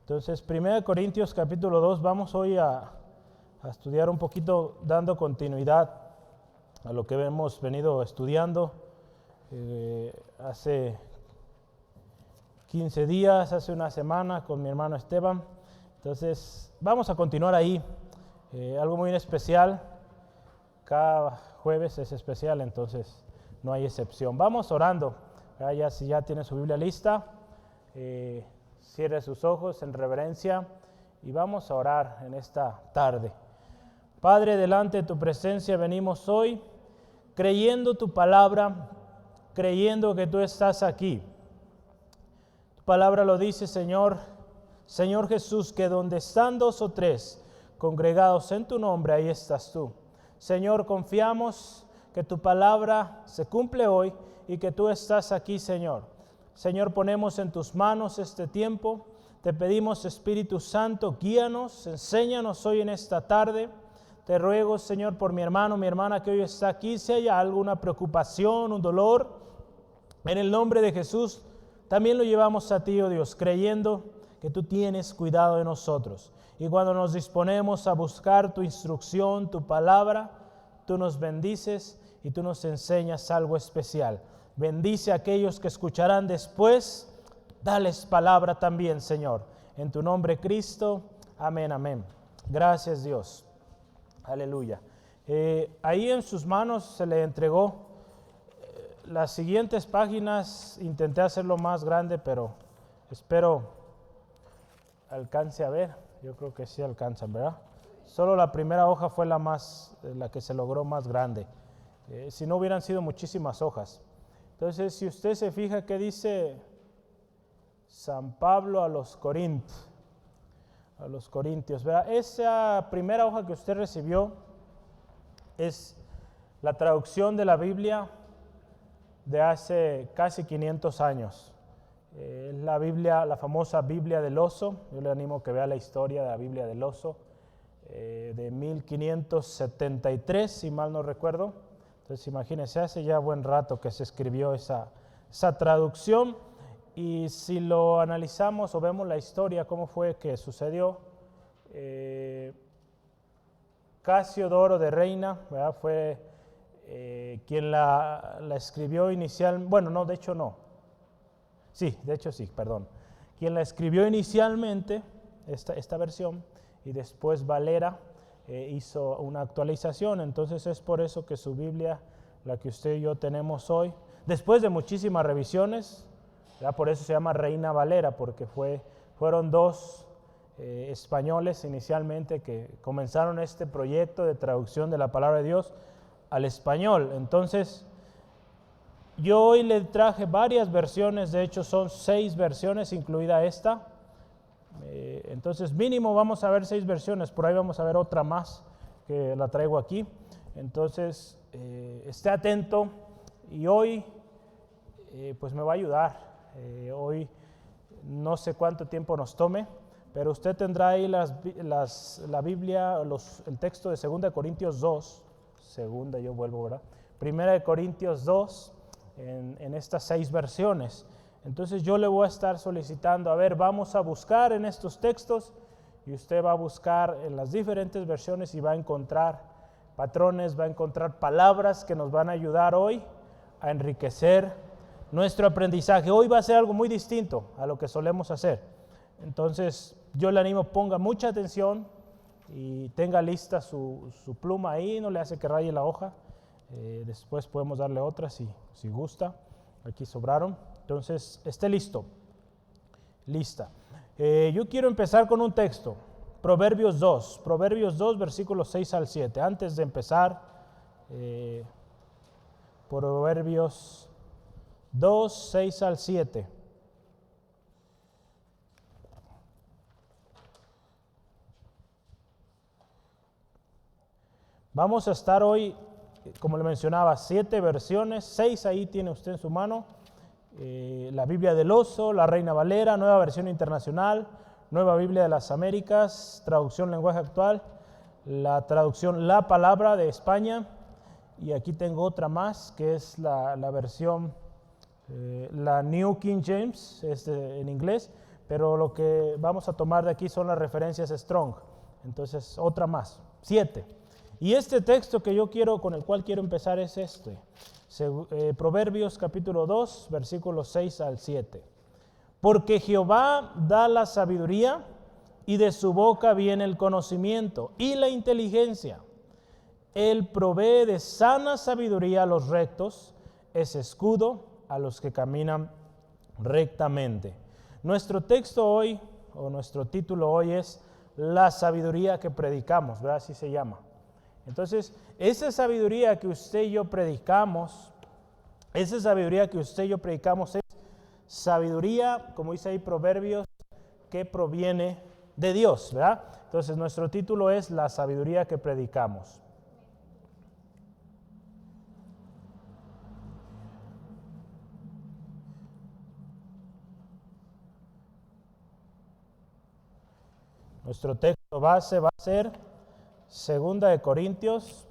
Entonces, 1 Corintios capítulo 2, vamos hoy a estudiar un poquito, dando continuidad a lo que hemos venido estudiando hace 15 días, hace una semana con mi hermano Esteban. Entonces, vamos a continuar ahí. Algo muy especial, cada jueves es especial, entonces no hay excepción. Vamos orando. Ya, si ya tiene su Biblia lista, cierre sus ojos en reverencia y vamos a orar en esta tarde. Padre, delante de tu presencia venimos hoy creyendo tu palabra, creyendo que tú estás aquí. Tu palabra lo dice, Señor Jesús, que donde están dos o tres congregados en tu nombre, ahí estás tú. Señor, confiamos que tu palabra se cumple hoy y que tú estás aquí, Señor. Señor, ponemos en tus manos este tiempo. Te pedimos, Espíritu Santo, guíanos, enséñanos hoy en esta tarde. Te ruego, Señor, por mi hermano, mi hermana que hoy está aquí, si hay alguna preocupación, un dolor, en el nombre de Jesús, también lo llevamos a ti, oh Dios, creyendo que tú tienes cuidado de nosotros. Y cuando nos disponemos a buscar tu instrucción, tu palabra, tú nos bendices y tú nos enseñas algo especial. Bendice a aquellos que escucharán después. Dales palabra también, Señor. En tu nombre, Cristo. Amén, amén. Gracias, Dios. Aleluya. Ahí en sus manos se le entregó las siguientes páginas. Intenté hacerlo más grande, pero espero alcance a ver. Yo creo que sí alcanzan, ¿verdad? Solo la primera hoja fue la que se logró más grande. Si no hubieran sido muchísimas hojas. Entonces, si usted se fija que dice San Pablo a los Corintios, ¿verdad? Esa primera hoja que usted recibió es la traducción de la Biblia de hace casi 500 años. Es la Biblia, la famosa Biblia del Oso. Yo le animo a que vea la historia de la Biblia del Oso, de 1573, si mal no recuerdo. Entonces imagínense, hace ya buen rato que se escribió esa traducción, y si lo analizamos o vemos la historia, cómo fue que sucedió, Casiodoro de Reina, ¿verdad? Fue quien la escribió inicialmente. Bueno, no, de hecho no. Sí, de hecho sí, perdón. Quien la escribió inicialmente, esta versión, y después Valera hizo una actualización. Entonces es por eso que su Biblia, la que usted y yo tenemos hoy, después de muchísimas revisiones, ya por eso se llama Reina Valera, porque fueron dos españoles inicialmente que comenzaron este proyecto de traducción de la palabra de Dios al español. Entonces yo hoy le traje varias versiones, de hecho son 6 versiones, incluida esta. Entonces mínimo vamos a ver 6 versiones, por ahí vamos a ver otra más que la traigo aquí. Entonces esté atento y hoy pues me va a ayudar. Hoy no sé cuánto tiempo nos tome, pero usted tendrá ahí la Biblia, el texto de 2 Corintios 2, yo vuelvo, ¿verdad? 1 Corintios 2 en estas 6 versiones. Entonces yo le voy a estar solicitando, vamos a buscar en estos textos, y usted va a buscar en las diferentes versiones y va a encontrar patrones, va a encontrar palabras que nos van a ayudar hoy a enriquecer nuestro aprendizaje. Hoy va a ser algo muy distinto a lo que solemos hacer. Entonces yo le animo, ponga mucha atención y tenga lista su pluma ahí, no le hace que raye la hoja. Después podemos darle otra si gusta. Aquí sobraron. Entonces, esté listo, lista. Yo quiero empezar con un texto, Proverbios 2, versículos 6 al 7. Antes de empezar, Proverbios 2, 6 al 7. Vamos a estar hoy, como le mencionaba, 7 versiones, 6 ahí tiene usted en su mano. La Biblia del Oso, la Reina Valera, Nueva Versión Internacional, Nueva Biblia de las Américas, traducción lenguaje actual, la traducción La Palabra de España, y aquí tengo otra más que es la versión, la New King James en inglés, pero lo que vamos a tomar de aquí son las referencias Strong. Entonces, otra más, 7. Y este texto que con el cual quiero empezar es este. Proverbios capítulo 2, versículos 6 al 7. Porque Jehová da la sabiduría, y de su boca viene el conocimiento y la inteligencia. Él provee de sana sabiduría a los rectos, es escudo a los que caminan rectamente. Nuestro texto hoy, o nuestro título hoy es La sabiduría que predicamos, ¿verdad? Así se llama. Entonces, esa sabiduría que usted y yo predicamos, es sabiduría, como dice ahí Proverbios, que proviene de Dios, ¿verdad? Entonces, nuestro título es La sabiduría que predicamos. Nuestro texto base va a ser 2 de Corintios.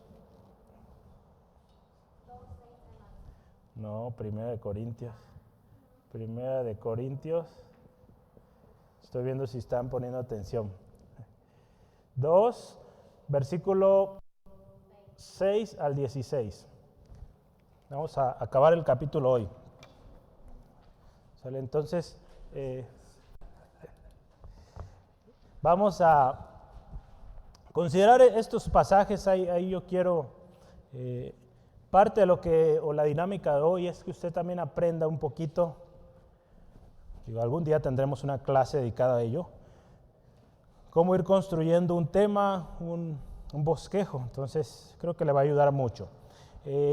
No, 1 de Corintios. 1 de Corintios. Estoy viendo si están poniendo atención. 2, versículo 6 al 16. Vamos a acabar el capítulo hoy. ¿Sale? Entonces, vamos a considerar estos pasajes. Ahí yo quiero, parte de la dinámica de hoy es que usted también aprenda un poquito. Algún día tendremos una clase dedicada a ello. Cómo ir construyendo un tema, un bosquejo. Entonces, creo que le va a ayudar mucho.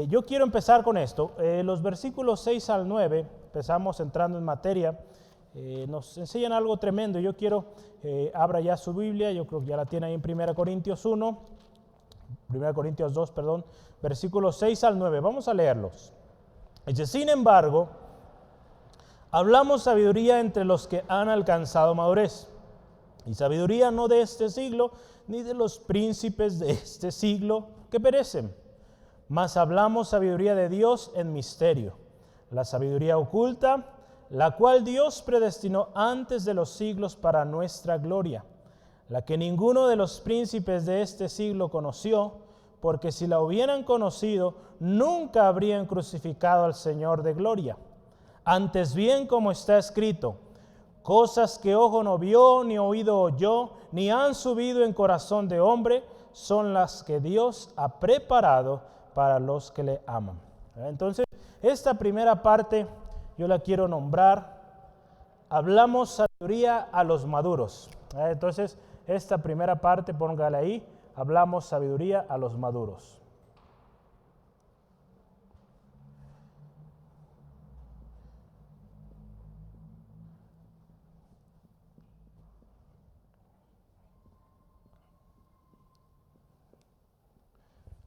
Yo quiero empezar con esto. Los versículos 6 al 9, empezamos entrando en materia. Nos enseñan algo tremendo. Yo quiero, abra ya su Biblia, yo creo que ya la tiene ahí en 1 Corintios 2, versículos 6 al 9. Vamos a leerlos. Dice, sin embargo, hablamos sabiduría entre los que han alcanzado madurez, y sabiduría no de este siglo, ni de los príncipes de este siglo que perecen, mas hablamos sabiduría de Dios en misterio, la sabiduría oculta, la cual Dios predestinó antes de los siglos para nuestra gloria, la que ninguno de los príncipes de este siglo conoció, porque si la hubieran conocido, nunca habrían crucificado al Señor de gloria. Antes bien, como está escrito, cosas que ojo no vio, ni oído oyó, ni han subido en corazón de hombre, son las que Dios ha preparado para los que le aman. Entonces, esta primera parte yo la quiero nombrar, hablamos sabiduría a los maduros. Entonces, esta primera parte, póngala ahí, hablamos sabiduría a los maduros.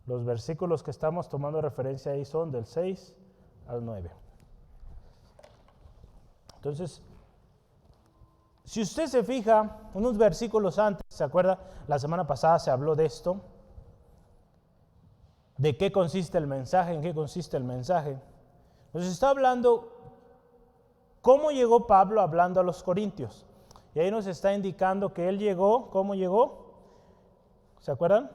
Los versículos que estamos tomando referencia ahí son del 6 al 9. Entonces, si usted se fija, unos versículos antes, ¿se acuerda? La semana pasada se habló de esto. ¿De qué consiste el mensaje? ¿En qué consiste el mensaje? Nos está hablando cómo llegó Pablo hablando a los corintios. Y ahí nos está indicando que él llegó, ¿cómo llegó? ¿Se acuerdan?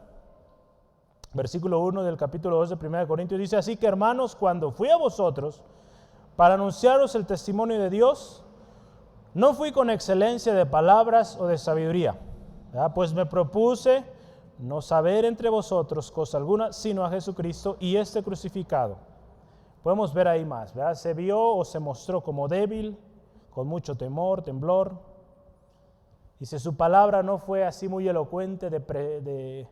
Versículo 1 del capítulo 2 de 1 Corintios dice, así que hermanos, cuando fui a vosotros para anunciaros el testimonio de Dios, no fui con excelencia de palabras o de sabiduría, ¿verdad? Pues me propuse no saber entre vosotros cosa alguna, sino a Jesucristo y este crucificado. Podemos ver ahí más, ¿verdad? Se vio o se mostró como débil, con mucho temor, temblor. Dice, su palabra no fue así muy elocuente de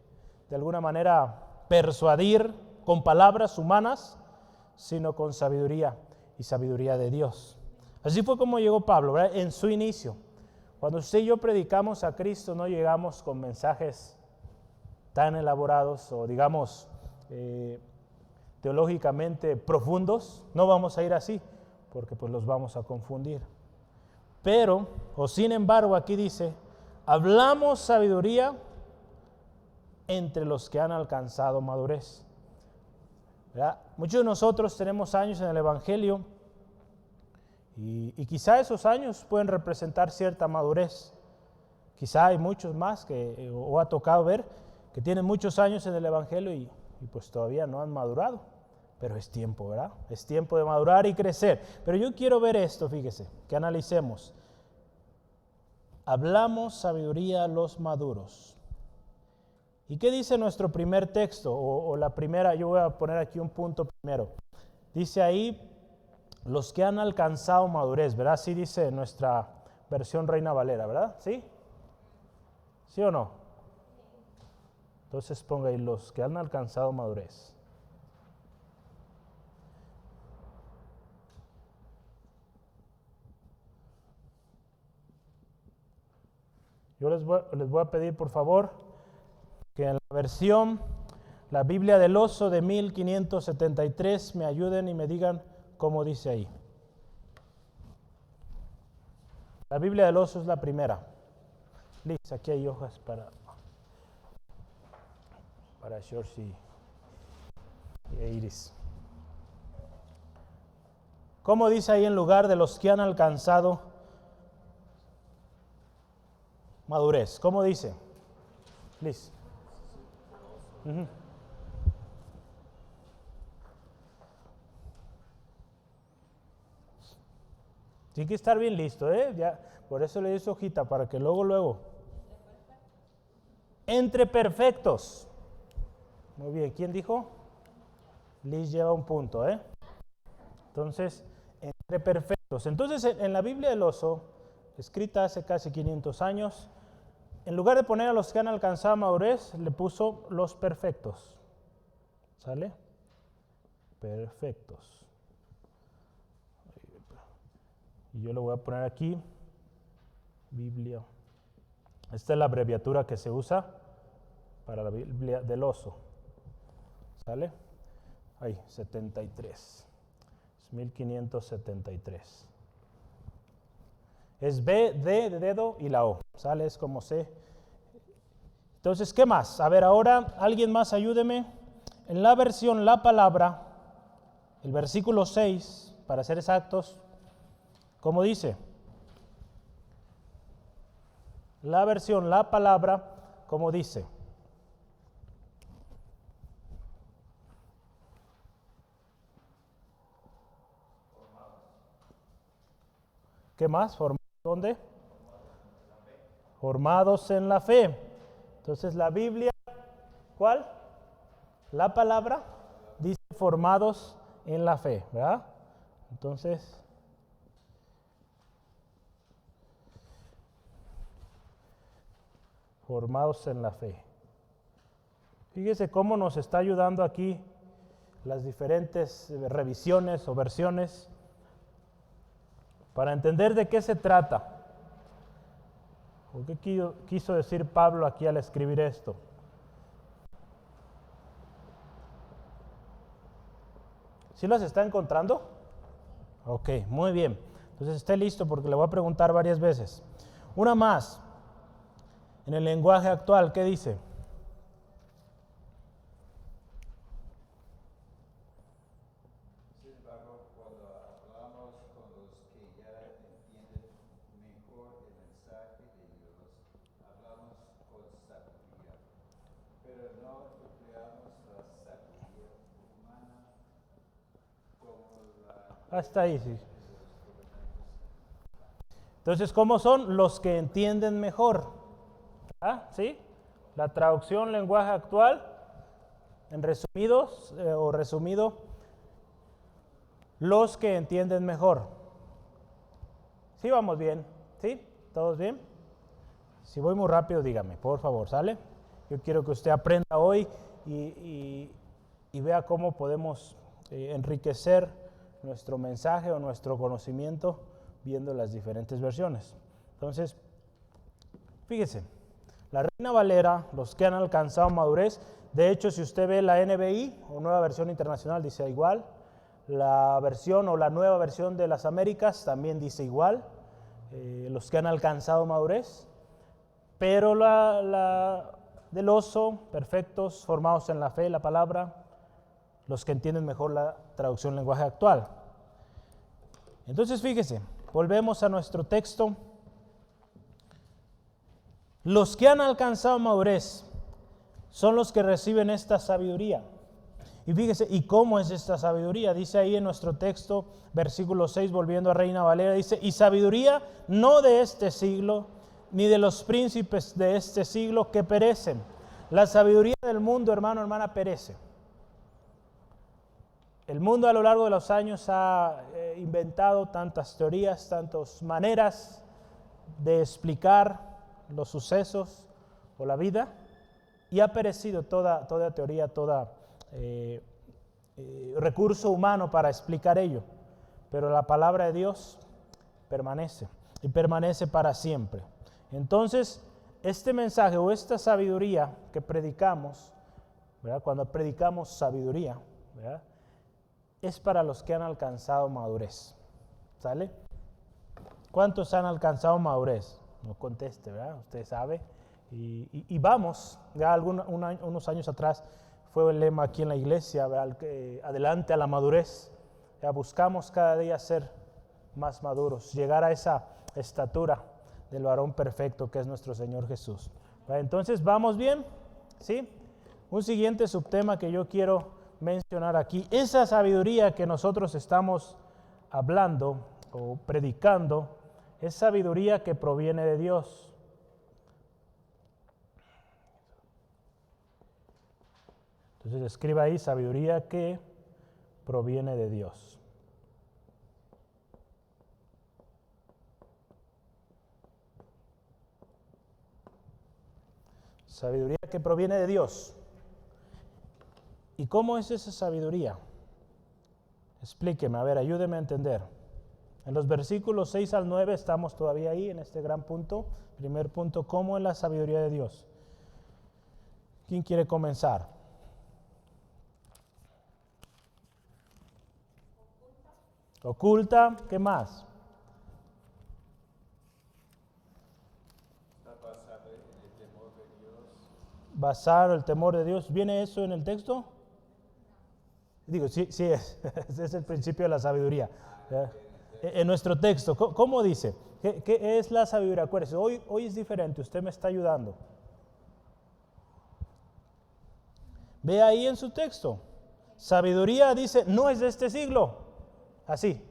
alguna manera persuadir con palabras humanas, sino con sabiduría y sabiduría de Dios. Así fue como llegó Pablo, ¿verdad? En su inicio. Cuando usted y yo predicamos a Cristo, no llegamos con mensajes tan elaborados o digamos teológicamente profundos. No vamos a ir así, porque pues los vamos a confundir. Pero, o sin embargo, aquí dice, hablamos sabiduría entre los que han alcanzado madurez. ¿Verdad? Muchos de nosotros tenemos años en el Evangelio Y quizá esos años pueden representar cierta madurez. Quizá hay muchos más o ha tocado ver que tienen muchos años en el Evangelio y pues todavía no han madurado. Pero es tiempo, ¿verdad? Es tiempo de madurar y crecer. Pero yo quiero ver esto, fíjese, que analicemos. Hablamos sabiduría a los maduros. ¿Y qué dice nuestro primer texto? O la primera, yo voy a poner aquí un punto primero. Dice ahí, los que han alcanzado madurez, ¿verdad? Sí dice nuestra versión Reina Valera, ¿verdad? ¿Sí? ¿Sí o no? Entonces ponga ahí, los que han alcanzado madurez. Yo les voy a pedir, por favor, que en la versión, la Biblia del Oso de 1573, me ayuden y me digan cómo dice ahí. La Biblia del Oso es la primera. Liz, aquí hay hojas para George y Iris. ¿Cómo dice ahí en lugar de los que han alcanzado madurez? ¿Cómo dice? Liz. Tiene que estar bien listo, ¿eh? Ya, por eso le hice hojita, para que luego. Entre perfectos. Muy bien, ¿quién dijo? Liz lleva un punto, ¿eh? Entonces, entre perfectos. Entonces, en la Biblia del Oso, escrita hace casi 500 años, en lugar de poner a los que han alcanzado madurez, le puso los perfectos. ¿Sale? Perfectos. Y yo le voy a poner aquí, Biblia. Esta es la abreviatura que se usa para la Biblia del Oso. ¿Sale? Ahí, 73. Es 1573. Es B, D de dedo y la O. ¿Sale? Es como C. Entonces, ¿qué más? A ver, ahora, alguien más ayúdeme. En la versión La Palabra, el versículo 6, para ser exactos, ¿cómo dice? La versión La Palabra, ¿cómo dice? ¿Qué más? ¿Dónde? Formados en la fe. Entonces la Biblia, ¿cuál? La Palabra dice formados en la fe, ¿verdad? Entonces, formados en la fe. Fíjese cómo nos está ayudando aquí las diferentes revisiones o versiones para entender de qué se trata. ¿O qué quiso decir Pablo aquí al escribir esto? ¿Sí las está encontrando? Ok, muy bien. Entonces esté listo porque le voy a preguntar varias veces. Una más. En el lenguaje actual, ¿qué dice? Sin embargo, cuando hablamos con los que ya entienden mejor el mensaje de Dios, hablamos con sabiduría, pero no empleamos la sabiduría humana como la... Hasta ahí, sí. Entonces, ¿cómo son? Los que entienden mejor. ¿Ah? ¿Sí? La traducción lenguaje actual, en resumidos o resumido, los que entienden mejor. ¿Sí vamos bien? ¿Sí? ¿Todos bien? Si voy muy rápido, dígame, por favor, ¿sale? Yo quiero que usted aprenda hoy y vea cómo podemos enriquecer nuestro mensaje o nuestro conocimiento viendo las diferentes versiones. Entonces, fíjese, la Reina Valera, los que han alcanzado madurez, de hecho, si usted ve la NBI o Nueva Versión Internacional, dice igual. La versión o la Nueva Versión de las Américas también dice igual. Los que han alcanzado madurez. Pero la del Oso, perfectos, formados en la fe, la palabra, los que entienden mejor la traducción lenguaje actual. Entonces fíjese, volvemos a nuestro texto. Los que han alcanzado madurez son los que reciben esta sabiduría. Y fíjese, ¿y cómo es esta sabiduría? Dice ahí en nuestro texto, versículo 6, volviendo a Reina Valera, dice, y sabiduría no de este siglo, ni de los príncipes de este siglo que perecen. La sabiduría del mundo, hermano, hermana, perece. El mundo a lo largo de los años ha inventado tantas teorías, tantas maneras de explicar los sucesos o la vida, y ha perecido toda teoría, todo recurso humano para explicar ello. Pero la palabra de Dios permanece y permanece para siempre. Entonces, este mensaje o esta sabiduría que predicamos, ¿verdad? Cuando predicamos sabiduría, ¿verdad? Es para los que han alcanzado madurez. ¿Sale? ¿Cuántos han alcanzado madurez? No conteste, ¿verdad? Usted sabe. Y vamos, ya unos años atrás fue el lema aquí en la iglesia, ¿verdad? Adelante a la madurez. Ya buscamos cada día ser más maduros, llegar a esa estatura del varón perfecto que es nuestro Señor Jesús. ¿Verdad? Entonces, ¿vamos bien? ¿Sí? Un siguiente subtema que yo quiero mencionar aquí, esa sabiduría que nosotros estamos hablando o predicando, es sabiduría que proviene de Dios. Entonces escriba ahí, sabiduría que proviene de Dios. Sabiduría que proviene de Dios. ¿Y cómo es esa sabiduría? Explíqueme, a ver, ayúdeme a entender. En los versículos 6 al 9 estamos todavía ahí en este gran punto. Primer punto, ¿cómo es la sabiduría de Dios? ¿Quién quiere comenzar? Oculta, ¿qué más? Está basado en el temor de Dios. Basado en el temor de Dios. ¿Viene eso en el texto? Digo, sí es el principio de la sabiduría. En nuestro texto, ¿cómo dice? ¿Qué es la sabiduría? Acuérdese, hoy es diferente, usted me está ayudando. Ve ahí en su texto. Sabiduría dice, no es de este siglo. Así.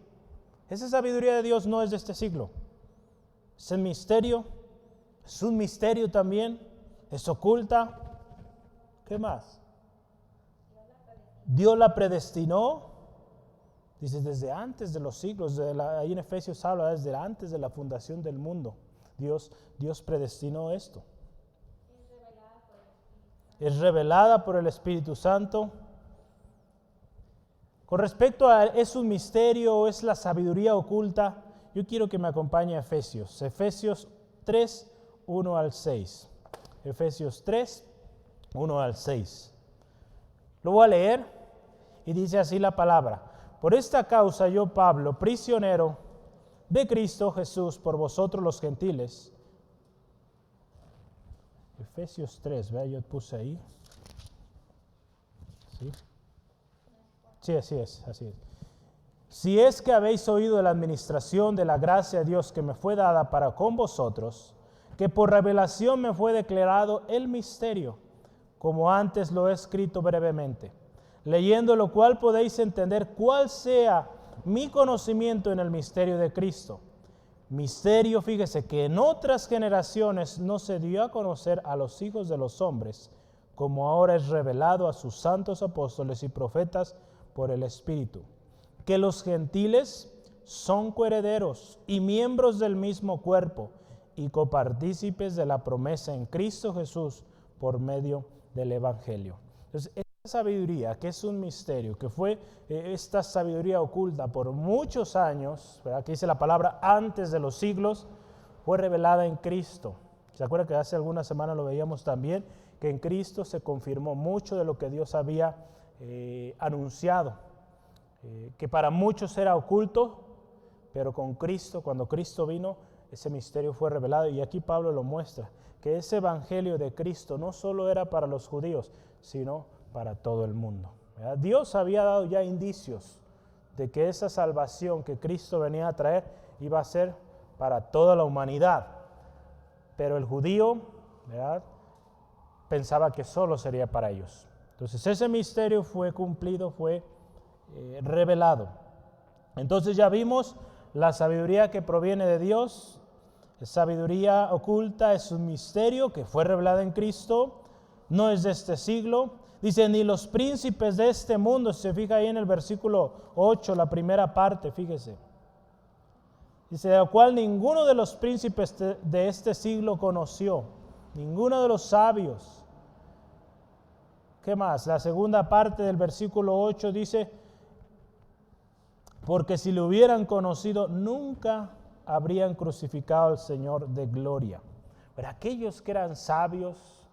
Esa sabiduría de Dios no es de este siglo. Es el misterio. Es un misterio también. Es oculta. ¿Qué más? Dios la predestinó. Dice, desde antes de los siglos. Ahí en Efesios habla, desde antes de la fundación del mundo. Dios predestinó esto. Es revelada por el Espíritu Santo. Con respecto a es un misterio o es la sabiduría oculta, yo quiero que me acompañe a Efesios. Efesios 3, 1 al 6. Efesios 3, 1 al 6. Lo voy a leer y dice así la palabra. Por esta causa yo, Pablo, prisionero de Cristo Jesús por vosotros los gentiles. Efesios 3, ¿ve? Yo puse ahí. ¿Sí? Sí, así es. Si es que habéis oído de la administración de la gracia de Dios que me fue dada para con vosotros, que por revelación me fue declarado el misterio, como antes lo he escrito brevemente, leyendo lo cual podéis entender cuál sea mi conocimiento en el misterio de Cristo. Misterio, fíjese, que en otras generaciones no se dio a conocer a los hijos de los hombres, como ahora es revelado a sus santos apóstoles y profetas por el Espíritu, que los gentiles son coherederos y miembros del mismo cuerpo y copartícipes de la promesa en Cristo Jesús por medio del Evangelio. Entonces, esta sabiduría, que es un misterio, que fue esta sabiduría oculta por muchos años, ¿verdad? Que dice la palabra antes de los siglos, fue revelada en Cristo. ¿Se acuerda que hace algunas semanas lo veíamos también? Que en Cristo se confirmó mucho de lo que Dios había anunciado, que para muchos era oculto, pero con Cristo, cuando Cristo vino, ese misterio fue revelado. Y aquí Pablo lo muestra, que ese evangelio de Cristo no solo era para los judíos, sino para todo el mundo, ¿verdad? Dios había dado ya indicios de que esa salvación que Cristo venía a traer iba a ser para toda la humanidad. Pero el judío, ¿verdad?, pensaba que solo sería para ellos. Entonces ese misterio fue cumplido, fue revelado. Entonces ya vimos la sabiduría que proviene de Dios, sabiduría oculta, es un misterio que fue revelado en Cristo, no es de este siglo. Dice, ni los príncipes de este mundo, si se fija ahí en el versículo 8, la primera parte, fíjese. Dice, de lo cual ninguno de los príncipes de este siglo conoció, ninguno de los sabios. ¿Qué más? La segunda parte del versículo 8 dice, porque si lo hubieran conocido, nunca habrían crucificado al Señor de gloria. Pero aquellos que eran sabios,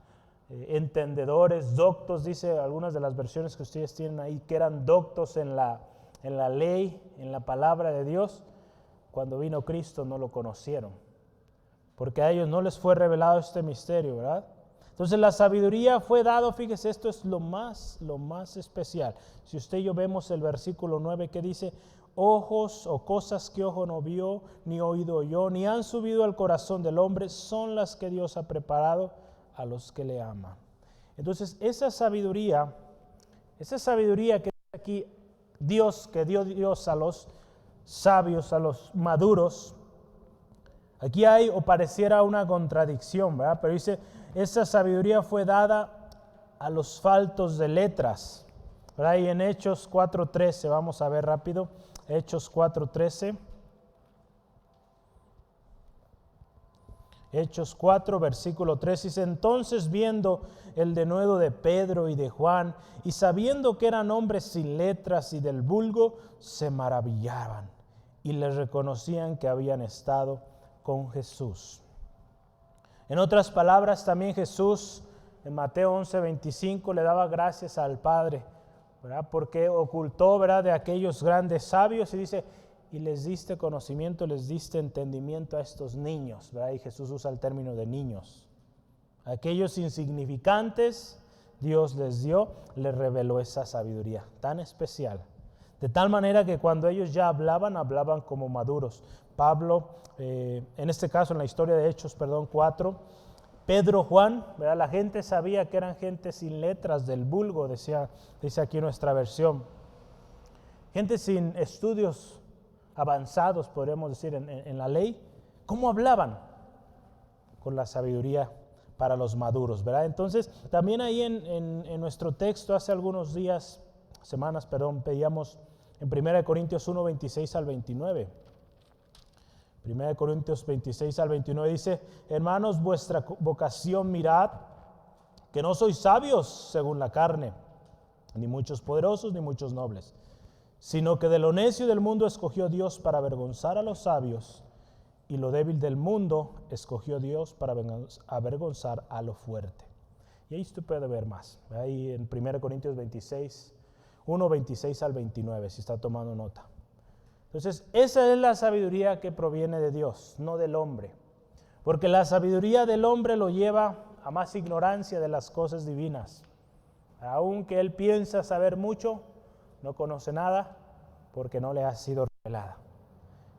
entendedores, doctos, dice algunas de las versiones que ustedes tienen ahí, que eran doctos en la ley, en la palabra de Dios, cuando vino Cristo no lo conocieron, porque a ellos no les fue revelado este misterio, ¿verdad? Entonces la sabiduría fue dado, fíjese, esto es lo más especial. Si usted y yo vemos el versículo 9 que dice, ojos o cosas que ojo no vio, ni oído oyó, ni han subido al corazón del hombre, son las que Dios ha preparado a los que le aman. Entonces esa sabiduría que aquí Dios, que dio Dios a los sabios, a los maduros, aquí hay o pareciera una contradicción, ¿verdad? Pero dice, esa sabiduría fue dada a los faltos de letras, ¿verdad? Y en Hechos 4:13, vamos a ver rápido, Hechos 4:13. Hechos 4, versículo 3, dice, entonces viendo el denuedo de Pedro y de Juan, y sabiendo que eran hombres sin letras y del vulgo, se maravillaban y les reconocían que habían estado con Jesús. En otras palabras, también Jesús en Mateo 11:25 le daba gracias al Padre, ¿verdad?, porque ocultó, ¿verdad?, de aquellos grandes sabios, y dice, y les diste conocimiento, les diste entendimiento a estos niños, ¿verdad? Y Jesús usa el término de niños. Aquellos insignificantes, Dios les dio, les reveló esa sabiduría tan especial. De tal manera que cuando ellos ya hablaban como maduros. Pablo, en este caso en la historia de Hechos, 4, Pedro, Juan, ¿verdad?, la gente sabía que eran gente sin letras del vulgo, dice aquí nuestra versión. Gente sin estudios avanzados, podríamos decir, en la ley. ¿Cómo hablaban? Con la sabiduría para los maduros, ¿verdad? Entonces, también ahí en nuestro texto, hace algunos semanas, veíamos en 1 Corintios 1, 26 al 29. 1 Corintios 26 al 29 dice, hermanos, vuestra vocación mirad, que no sois sabios según la carne, ni muchos poderosos, ni muchos nobles, sino que de lo necio del mundo escogió Dios para avergonzar a los sabios, y lo débil del mundo escogió Dios para avergonzar a lo fuerte. Y ahí usted puede ver más, ahí en 1 Corintios 26, 1, 26 al 29, si está tomando nota. Entonces, esa es la sabiduría que proviene de Dios, no del hombre. Porque la sabiduría del hombre lo lleva a más ignorancia de las cosas divinas. Aunque él piensa saber mucho, no conoce nada porque no le ha sido revelada.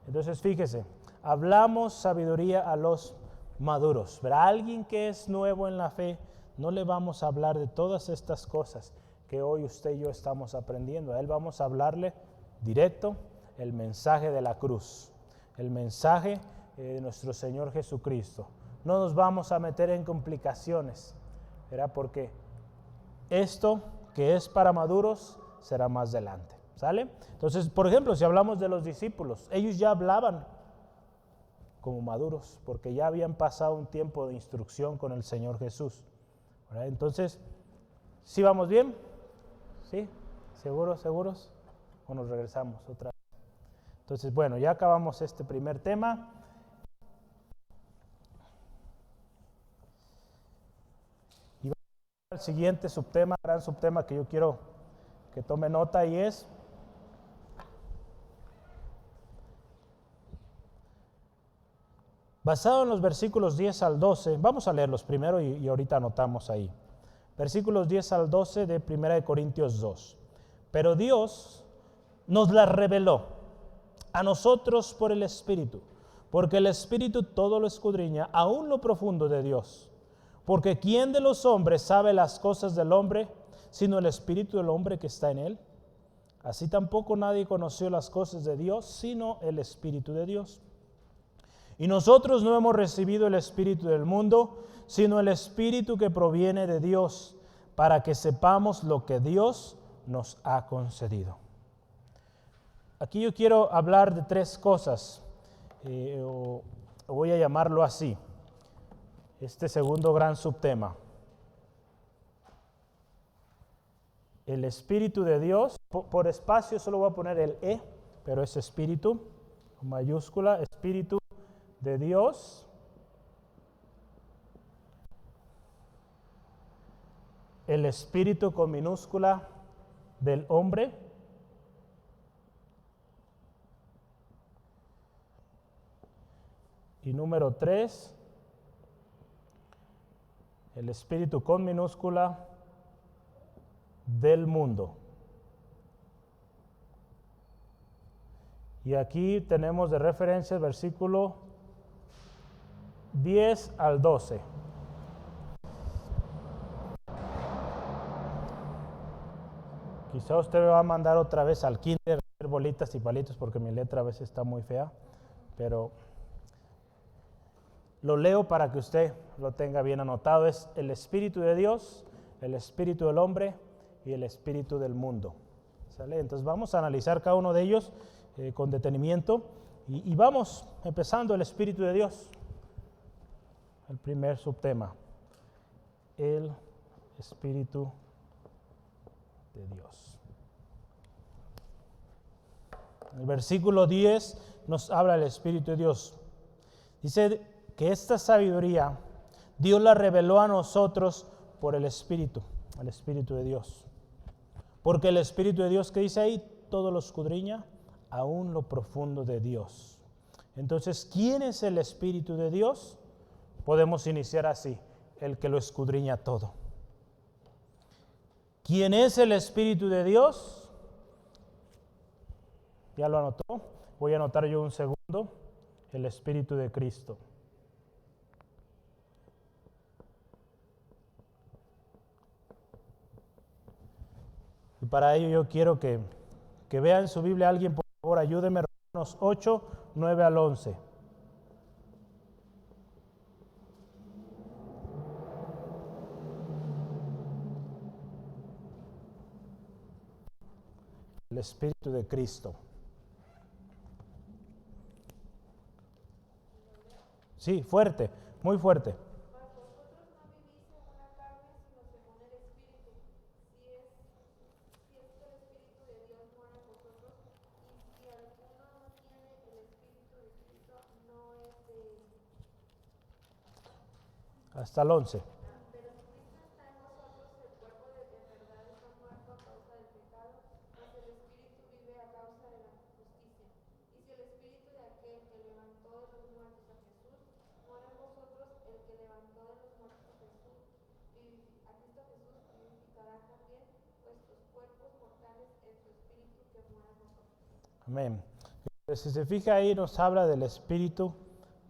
Entonces, fíjese, hablamos sabiduría a los maduros. Pero a alguien que es nuevo en la fe, no le vamos a hablar de todas estas cosas que hoy usted y yo estamos aprendiendo. A él vamos a hablarle directo el mensaje de la cruz, el mensaje de nuestro Señor Jesucristo. No nos vamos a meter en complicaciones, ¿verdad? Porque esto que es para maduros será más adelante, ¿sale? Entonces, por ejemplo, si hablamos de los discípulos, ellos ya hablaban como maduros, porque ya habían pasado un tiempo de instrucción con el Señor Jesús, ¿verdad? Entonces, ¿sí vamos bien? ¿Sí? ¿Seguros? ¿O nos regresamos otra vez? Entonces, bueno, ya acabamos este primer tema. Y vamos al siguiente subtema, gran subtema que yo quiero que tome nota, y es basado en los versículos 10 al 12. Vamos a leerlos primero y ahorita anotamos ahí. Versículos 10 al 12 de 1 Corintios 2. Pero Dios nos la reveló a nosotros por el Espíritu, porque el Espíritu todo lo escudriña, aún lo profundo de Dios. Porque ¿quién de los hombres sabe las cosas del hombre, sino el Espíritu del hombre que está en él? Así tampoco nadie conoció las cosas de Dios, sino el Espíritu de Dios. Y nosotros no hemos recibido el Espíritu del mundo, sino el Espíritu que proviene de Dios, para que sepamos lo que Dios nos ha concedido. Aquí yo quiero hablar de tres cosas, o voy a llamarlo así, este segundo gran subtema. El Espíritu de Dios, por espacio solo voy a poner el E, pero es Espíritu, con mayúscula, Espíritu de Dios. El Espíritu con minúscula del hombre. Y número 3, el Espíritu con minúscula del mundo. Y aquí tenemos de referencia el versículo 10 al 12. Quizá usted me va a mandar otra vez al kinder a hacer bolitas y palitos porque mi letra a veces está muy fea, pero lo leo para que usted lo tenga bien anotado. Es el Espíritu de Dios, el Espíritu del hombre y el Espíritu del mundo. ¿Sale? Entonces vamos a analizar cada uno de ellos con detenimiento y vamos empezando el Espíritu de Dios. El primer subtema, el Espíritu de Dios. El versículo 10 nos habla del Espíritu de Dios. Dice que esta sabiduría Dios la reveló a nosotros por el Espíritu de Dios. Porque el Espíritu de Dios, que dice ahí, todo lo escudriña, aún lo profundo de Dios. Entonces, ¿quién es el Espíritu de Dios? Podemos iniciar así, el que lo escudriña todo. ¿Quién es el Espíritu de Dios? ¿Ya lo anotó? Voy a anotar yo un segundo. El Espíritu de Cristo. Y para ello yo quiero que vea en su Biblia alguien, por favor, ayúdeme, Romanos 8, 9 al 11. El Espíritu de Cristo. Sí, fuerte, muy fuerte. Mas vosotros no vivís según la carne, sino según el Espíritu. Si es que el Espíritu de Dios mora en vosotros, y si alguno no tiene el Espíritu de Cristo, no es de él. Hasta el 11. Pero si Cristo está en vosotros, el cuerpo en verdad está muerto a causa del pecado, mas el Espíritu vive a causa de la justicia. Y si el Espíritu de aquel que levantó de los muertos a Jesús mora en vosotros, el que levantó de los muertos a Cristo Jesús vivificará también vuestros cuerpos mortales en su Espíritu que mora en vosotros. Amén. Si se fija ahí nos habla del Espíritu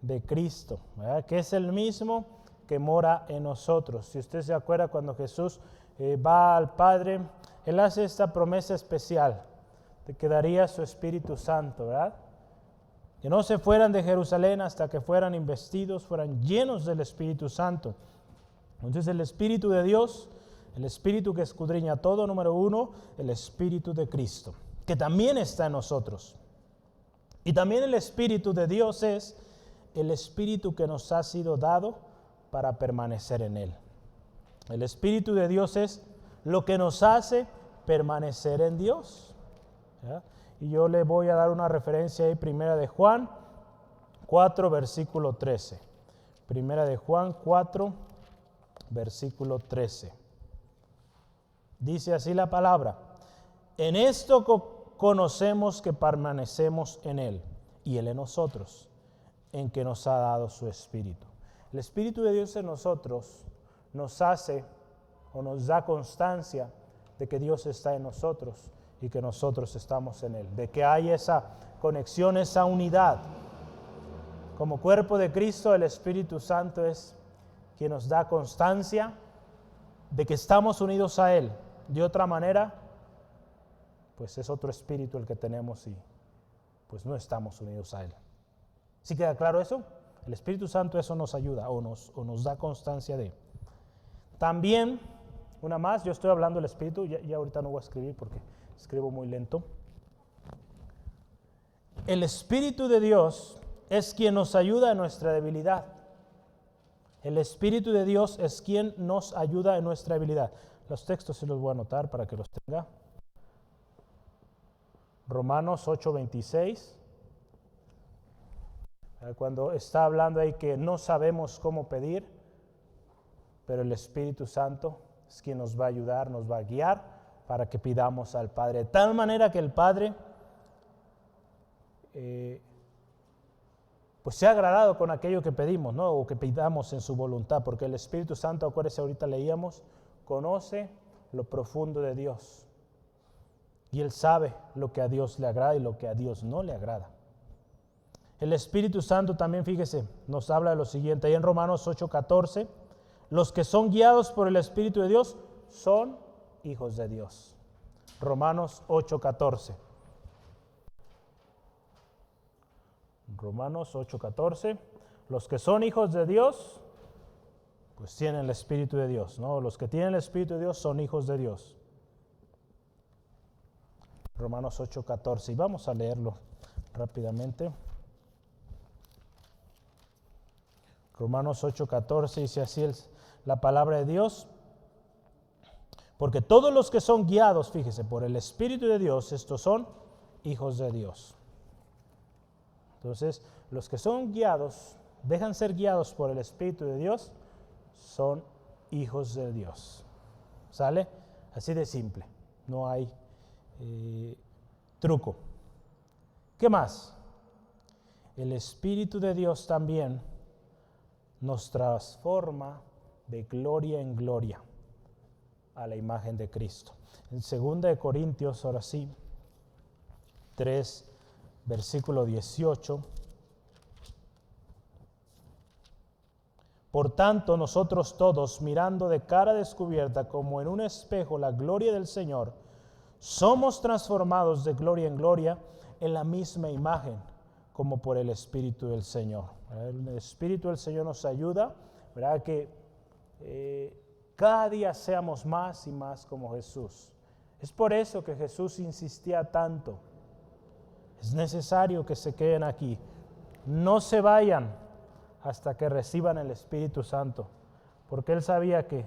de Cristo, ¿verdad? Que es el mismo que mora en nosotros. Si usted se acuerda cuando Jesús va al Padre, Él hace esta promesa especial de que daría su Espíritu Santo, ¿verdad? Que no se fueran de Jerusalén hasta que fueran investidos, fueran llenos del Espíritu Santo. Entonces el Espíritu de Dios, el Espíritu que escudriña todo, número 1, el Espíritu de Cristo, que también está en nosotros. Y también el Espíritu de Dios es el Espíritu que nos ha sido dado para permanecer en Él. El Espíritu de Dios es lo que nos hace permanecer en Dios. ¿Ya? Y yo le voy a dar una referencia ahí, Primera de Juan 4, versículo 13. Primera de Juan 4, versículo 13. Dice así la palabra: en esto conocemos que permanecemos en Él y Él en nosotros, en que nos ha dado su Espíritu. El Espíritu de Dios en nosotros nos hace o nos da constancia de que Dios está en nosotros y que nosotros estamos en Él. De que hay esa conexión, esa unidad. Como cuerpo de Cristo, el Espíritu Santo es quien nos da constancia de que estamos unidos a Él. De otra manera, pues es otro espíritu el que tenemos y pues no estamos unidos a Él. ¿Sí queda claro eso? El Espíritu Santo eso nos ayuda o nos da constancia de. También, una más, yo estoy hablando del Espíritu, ya ahorita no voy a escribir porque escribo muy lento. El Espíritu de Dios es quien nos ayuda en nuestra debilidad. El Espíritu de Dios es quien nos ayuda en nuestra debilidad. Los textos sí los voy a anotar para que los tenga. Romanos 8:26. Cuando está hablando ahí que no sabemos cómo pedir, pero el Espíritu Santo es quien nos va a ayudar, nos va a guiar para que pidamos al Padre. De tal manera que el Padre pues sea agradado con aquello que pedimos, ¿no? O que pidamos en su voluntad, porque el Espíritu Santo, acuérdense, ahorita leíamos, conoce lo profundo de Dios. Y Él sabe lo que a Dios le agrada y lo que a Dios no le agrada. El Espíritu Santo también, fíjese, nos habla de lo siguiente, ahí en Romanos 8:14, los que son guiados por el Espíritu de Dios son hijos de Dios. Romanos 8:14. Romanos 8:14, los que son hijos de Dios, pues tienen el Espíritu de Dios, ¿no? Los que tienen el Espíritu de Dios son hijos de Dios. Romanos 8:14, y vamos a leerlo rápidamente. Romanos 8:14 dice así la palabra de Dios. Porque todos los que son guiados, fíjese, por el Espíritu de Dios, estos son hijos de Dios. Entonces, los que son guiados, dejan ser guiados por el Espíritu de Dios, son hijos de Dios. ¿Sale? Así de simple. No hay truco. ¿Qué más? El Espíritu de Dios también nos transforma de gloria en gloria a la imagen de Cristo. En 2 Corintios, ahora sí, 3, versículo 18. Por tanto, nosotros todos, mirando de cara descubierta como en un espejo la gloria del Señor, somos transformados de gloria en gloria en la misma imagen, como por el Espíritu del Señor. El Espíritu del Señor nos ayuda, ¿verdad? Que cada día seamos más y más como Jesús. Es por eso que Jesús insistía tanto. Es necesario que se queden aquí. No se vayan hasta que reciban el Espíritu Santo, porque Él sabía que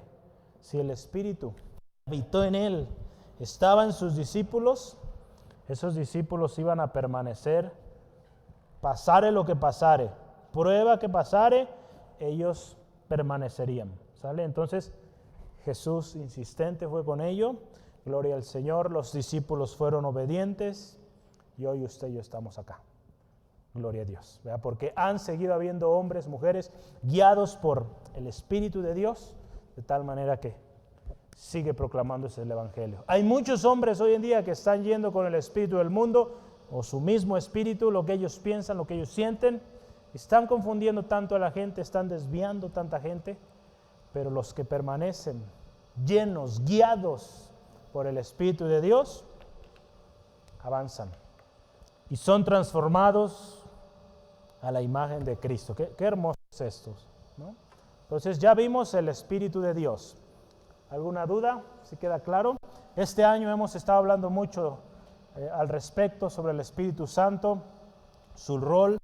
si el Espíritu habitó en Él, estaba en sus discípulos, esos discípulos iban a permanecer, pasare lo que pasare, prueba que pasare, ellos permanecerían. ¿Sale? Entonces Jesús insistente fue con ello, gloria al Señor, los discípulos fueron obedientes y hoy usted y yo estamos acá. Gloria a Dios, ¿verdad? Porque han seguido habiendo hombres, mujeres, guiados por el Espíritu de Dios, de tal manera que sigue proclamándose el Evangelio. Hay muchos hombres hoy en día que están yendo con el espíritu del mundo, o su mismo espíritu, lo que ellos piensan, lo que ellos sienten, están confundiendo tanto a la gente, están desviando tanta gente, pero los que permanecen llenos, guiados por el Espíritu de Dios, avanzan y son transformados a la imagen de Cristo. Qué hermosos estos, ¿no? Entonces ya vimos el Espíritu de Dios. ¿Alguna duda? ¿Sí queda claro? Este año hemos estado hablando mucho al respecto sobre el Espíritu Santo, su rol,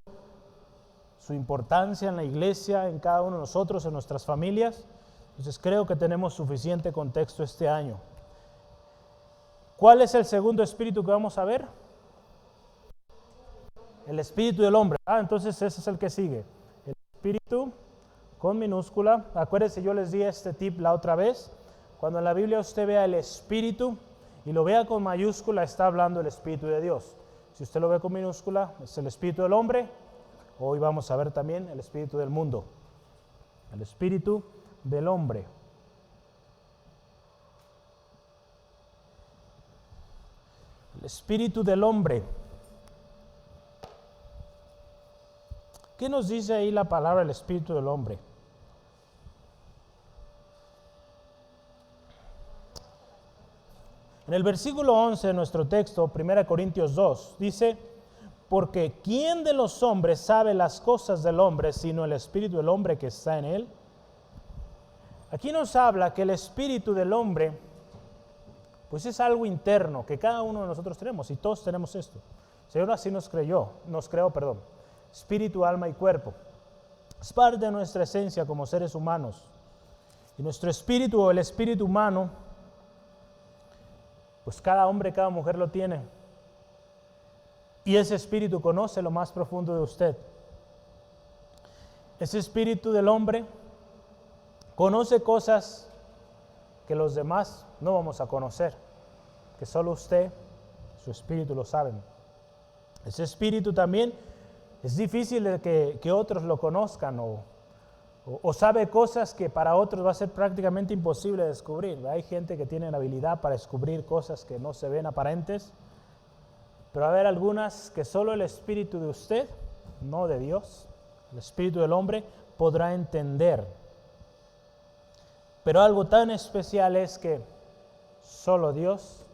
su importancia en la iglesia, en cada uno de nosotros, en nuestras familias. Entonces creo que tenemos suficiente contexto este año. ¿Cuál es el segundo espíritu que vamos a ver? El espíritu del hombre. Entonces ese es el que sigue. El espíritu con minúscula. Acuérdense, yo les di este tip la otra vez. Cuando en la Biblia usted vea el espíritu y lo vea con mayúscula, está hablando el Espíritu de Dios. Si usted lo ve con minúscula, es el espíritu del hombre. Hoy vamos a ver también el espíritu del mundo. El espíritu del hombre. espíritu del hombre. ¿Qué nos dice ahí la palabra el espíritu del hombre? En el versículo 11 de nuestro texto, 1 Corintios 2, dice: porque ¿quién de los hombres sabe las cosas del hombre sino el espíritu del hombre que está en él? Aquí nos habla que el espíritu del hombre, pues es algo interno que cada uno de nosotros tenemos, y todos tenemos esto. El Señor así nos creó, espíritu, alma y cuerpo. Es parte de nuestra esencia como seres humanos. Y nuestro espíritu, o el espíritu humano, pues cada hombre, cada mujer lo tiene. Y ese espíritu conoce lo más profundo de usted. Ese espíritu del hombre conoce cosas que los demás no vamos a conocer, que solo usted, su espíritu lo saben. Ese espíritu también es difícil de que otros lo conozcan o sabe cosas que para otros va a ser prácticamente imposible descubrir. Hay gente que tiene la habilidad para descubrir cosas que no se ven aparentes, pero va a haber algunas que solo el espíritu de usted, no de Dios, el espíritu del hombre, podrá entender. Pero algo tan especial es que solo Dios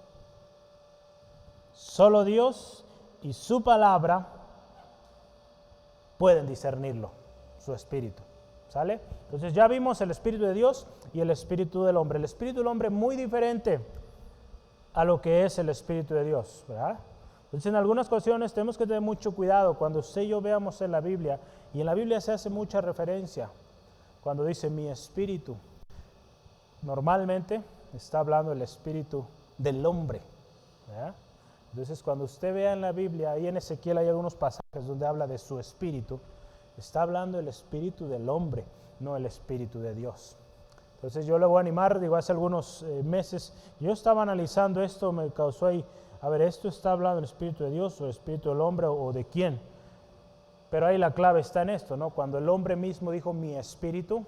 y su palabra pueden discernirlo, su espíritu. ¿Sale? Entonces ya vimos el espíritu de Dios y el espíritu del hombre. El espíritu del hombre es muy diferente a lo que es el espíritu de Dios, ¿verdad? Entonces en algunas ocasiones tenemos que tener mucho cuidado cuando usted y yo veamos en la Biblia, y en la Biblia se hace mucha referencia cuando dice mi espíritu. Normalmente está hablando del espíritu del hombre, ¿verdad? Entonces cuando usted vea en la Biblia, ahí en Ezequiel hay algunos pasajes donde habla de su espíritu, está hablando del espíritu del hombre, no el espíritu de Dios. Entonces yo le voy a animar, hace algunos meses, yo estaba analizando esto, me causó ahí, a ver, ¿esto está hablando del espíritu de Dios o del espíritu del hombre o de quién? Pero ahí la clave está en esto, ¿no? Cuando el hombre mismo dijo mi espíritu,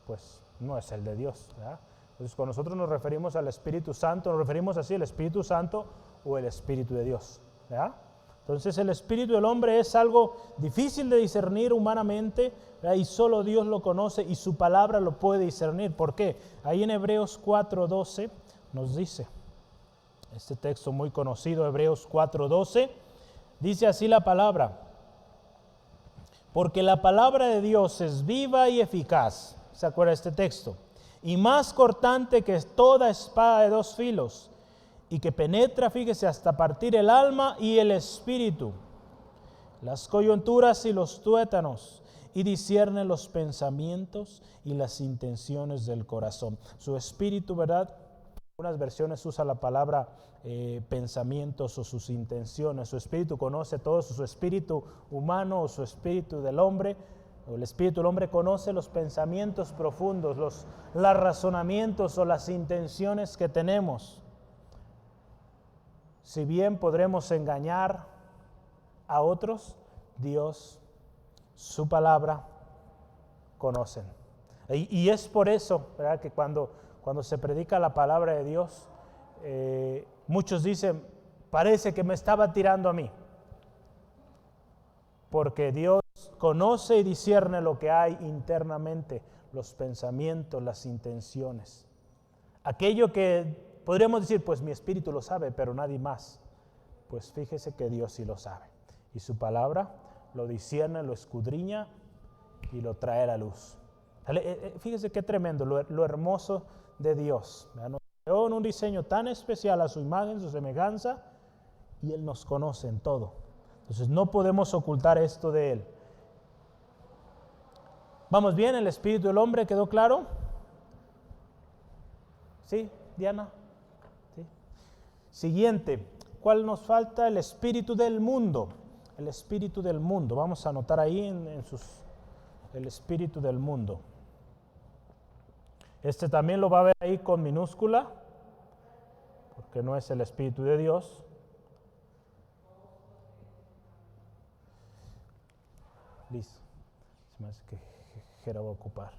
pues no es el de Dios, ¿verdad? Entonces cuando nosotros nos referimos al Espíritu Santo, nos referimos así, el Espíritu Santo o el Espíritu de Dios, ¿verdad? Entonces el espíritu del hombre es algo difícil de discernir humanamente, ¿verdad? Y solo Dios lo conoce y su palabra lo puede discernir. ¿Por qué? Ahí en Hebreos 4:12 nos dice, este texto muy conocido, Hebreos 4:12, dice así la palabra: porque la palabra de Dios es viva y eficaz, ¿se acuerda de este texto? Y más cortante que toda espada de dos filos, y que penetra, fíjese, hasta partir el alma y el espíritu, las coyunturas y los tuétanos, y discierne los pensamientos y las intenciones del corazón. Su espíritu, ¿verdad? Algunas versiones usa la palabra pensamientos o sus intenciones. Su espíritu conoce todo, su espíritu humano o su espíritu del hombre, o el espíritu del hombre conoce los pensamientos profundos, los razonamientos o las intenciones que tenemos. Si bien podremos engañar a otros, Dios, su palabra, conocen. Y es por eso, ¿verdad?, que cuando se predica la palabra de Dios, muchos dicen, parece que me estaba tirando a mí. Porque Dios conoce y discierne lo que hay internamente, los pensamientos, las intenciones. Aquello que podríamos decir, pues mi espíritu lo sabe, pero nadie más. Pues fíjese que Dios sí lo sabe. Y su palabra lo discierne, lo escudriña y lo trae a la luz. Fíjese qué tremendo, lo hermoso de Dios. Nos creó en un diseño tan especial a su imagen, su semejanza, y Él nos conoce en todo. Entonces no podemos ocultar esto de Él. ¿Vamos bien? ¿El espíritu del hombre quedó claro? ¿Sí, Diana? ¿Sí? Siguiente, ¿cuál nos falta? El espíritu del mundo. El espíritu del mundo. Vamos a anotar ahí el espíritu del mundo. Este también lo va a ver ahí con minúscula, porque no es el espíritu de Dios. Listo. Se me hace que Jera va a ocupar.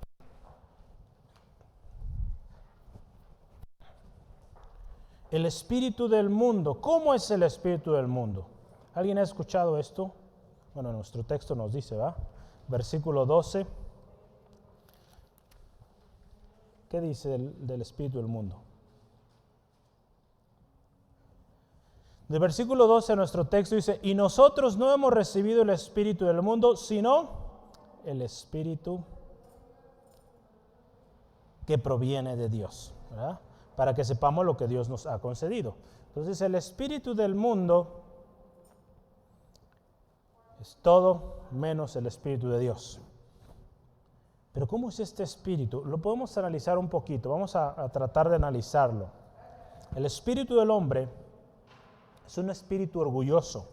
El espíritu del mundo. ¿Cómo es el espíritu del mundo? ¿Alguien ha escuchado esto? Bueno, nuestro texto nos dice, ¿va? Versículo 12. ¿Qué dice del espíritu del mundo? Del versículo 12 nuestro texto dice, y nosotros no hemos recibido el espíritu del mundo, sino el espíritu que proviene de Dios, ¿verdad? Para que sepamos lo que Dios nos ha concedido. Entonces el espíritu del mundo es todo menos el espíritu de Dios. Pero ¿cómo es este espíritu? Lo podemos analizar un poquito, vamos a tratar de analizarlo. El espíritu del hombre es un espíritu orgulloso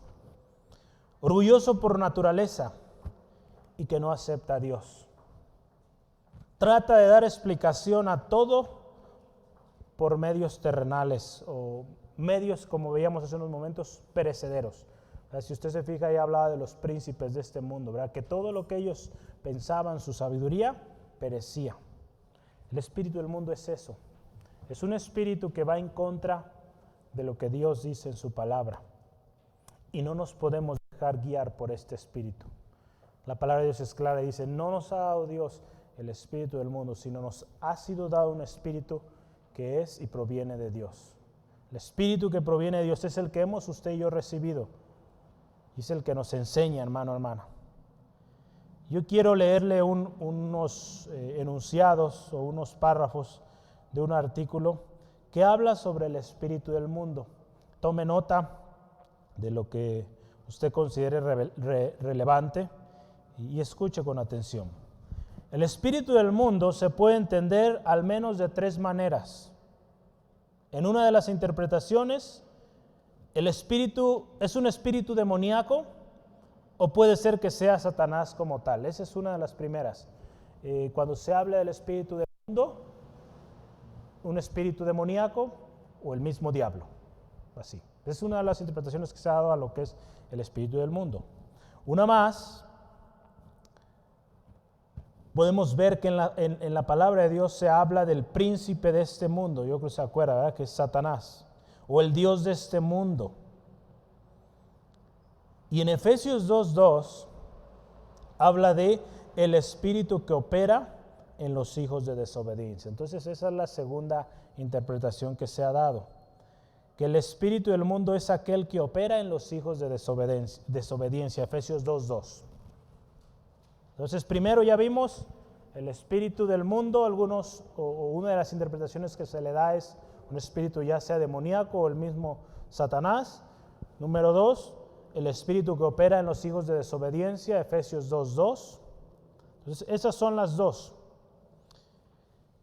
por naturaleza y que no acepta a Dios. Trata de dar explicación a todo por medios terrenales o medios, como veíamos hace unos momentos, perecederos. Si usted se fija, ya hablaba de los príncipes de este mundo, ¿verdad? Que todo lo que ellos pensaban, su sabiduría, perecía. El espíritu del mundo es eso. Es un espíritu que va en contra de lo que Dios dice en su palabra. Y no nos podemos dejar guiar por este espíritu. La palabra de Dios es clara y dice, no nos ha dado Dios el espíritu del mundo, sino nos ha sido dado un espíritu que es y proviene de Dios. El espíritu que proviene de Dios es el que hemos usted y yo recibido. Y es el que nos enseña, hermano, hermana. Yo quiero leerle unos enunciados o unos párrafos de un artículo que habla sobre el espíritu del mundo. Tome nota de lo que usted considere relevante y escuche con atención. El espíritu del mundo se puede entender al menos de tres maneras. En una de las interpretaciones, el espíritu es un espíritu demoníaco o puede ser que sea Satanás como tal. Esa es una de las primeras. Cuando se habla del espíritu del mundo, un espíritu demoníaco o el mismo diablo. Así. Es una de las interpretaciones que se ha dado a lo que es el espíritu del mundo. Una más, podemos ver que en la palabra de Dios se habla del príncipe de este mundo. Yo creo que se acuerda, ¿verdad? Que es Satanás. O el Dios de este mundo. Y en Efesios 2:2 habla de el espíritu que opera en los hijos de desobediencia. Entonces esa es la segunda interpretación que se ha dado. Que el espíritu del mundo es aquel que opera en los hijos de desobediencia. Efesios 2:2. Entonces primero ya vimos el espíritu del mundo. Una de las interpretaciones que se le da es un espíritu ya sea demoníaco o el mismo Satanás. Número 2, el espíritu que opera en los hijos de desobediencia, Efesios 2:2. Entonces, esas son las dos.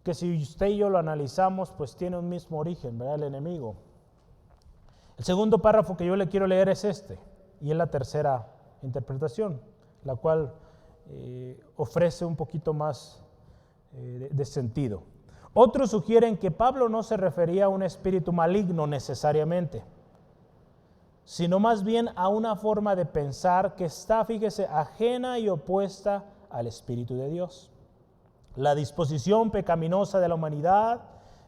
Que si usted y yo lo analizamos, pues tiene un mismo origen, ¿verdad? El enemigo. El segundo párrafo que yo le quiero leer es este, y es la tercera interpretación, la cual ofrece un poquito más de sentido. Otros sugieren que Pablo no se refería a un espíritu maligno necesariamente, sino más bien a una forma de pensar que está, fíjese, ajena y opuesta al Espíritu de Dios. La disposición pecaminosa de la humanidad,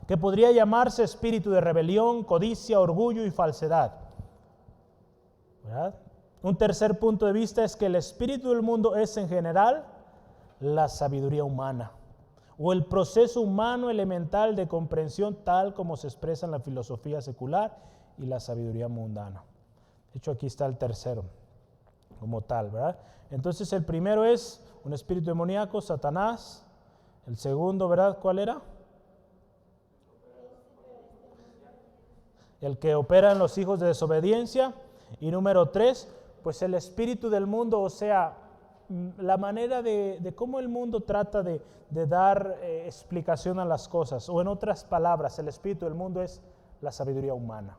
que podría llamarse espíritu de rebelión, codicia, orgullo y falsedad. ¿Verdad? Un tercer punto de vista es que el espíritu del mundo es en general la sabiduría humana, o el proceso humano elemental de comprensión tal como se expresa en la filosofía secular y la sabiduría mundana. De hecho, aquí está el tercero, como tal, ¿verdad? Entonces, el primero es un espíritu demoníaco, Satanás. El segundo, ¿verdad? ¿Cuál era? El que opera en los hijos de desobediencia. Y número 3, pues el espíritu del mundo, o sea, la manera de cómo el mundo trata de dar explicación a las cosas, o en otras palabras, el espíritu del mundo es la sabiduría humana.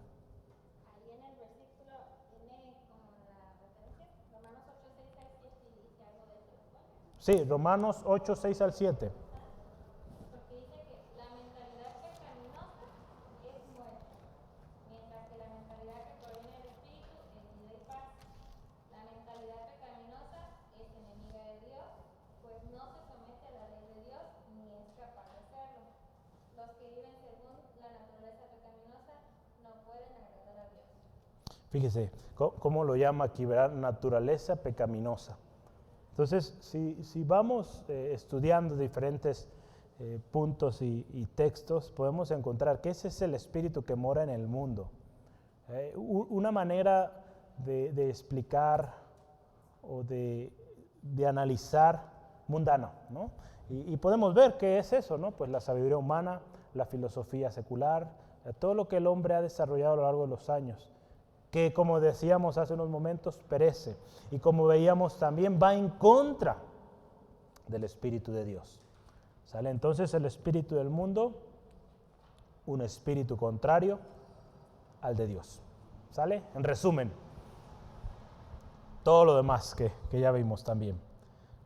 Ahí en el versículo tiene como la referencia, Romanos 8, 6 al 7, y dice algo de eso. Sí, Romanos 8, 6 al 7. Porque dice que la mentalidad pecaminosa es muerte, mientras que la mentalidad que proviene del Espíritu es vida y paz. La mentalidad pecaminosa es enemiga de Dios, pues no se somete a la ley de Dios ni es capaz de hacerlo. Los que viven según la naturaleza pecaminosa no Fíjese, ¿cómo lo llama aquí, verdad? Naturaleza pecaminosa. Entonces, si vamos estudiando diferentes puntos y textos, podemos encontrar que ese es el espíritu que mora en el mundo. Una manera de explicar o de analizar mundano, ¿no? Y podemos ver qué es eso, ¿no? Pues la sabiduría humana, la filosofía secular, todo lo que el hombre ha desarrollado a lo largo de los años, que como decíamos hace unos momentos, perece. Y como veíamos también, va en contra del Espíritu de Dios. ¿Sale? Entonces el espíritu del mundo, un espíritu contrario al de Dios. ¿Sale? En resumen, todo lo demás que ya vimos también.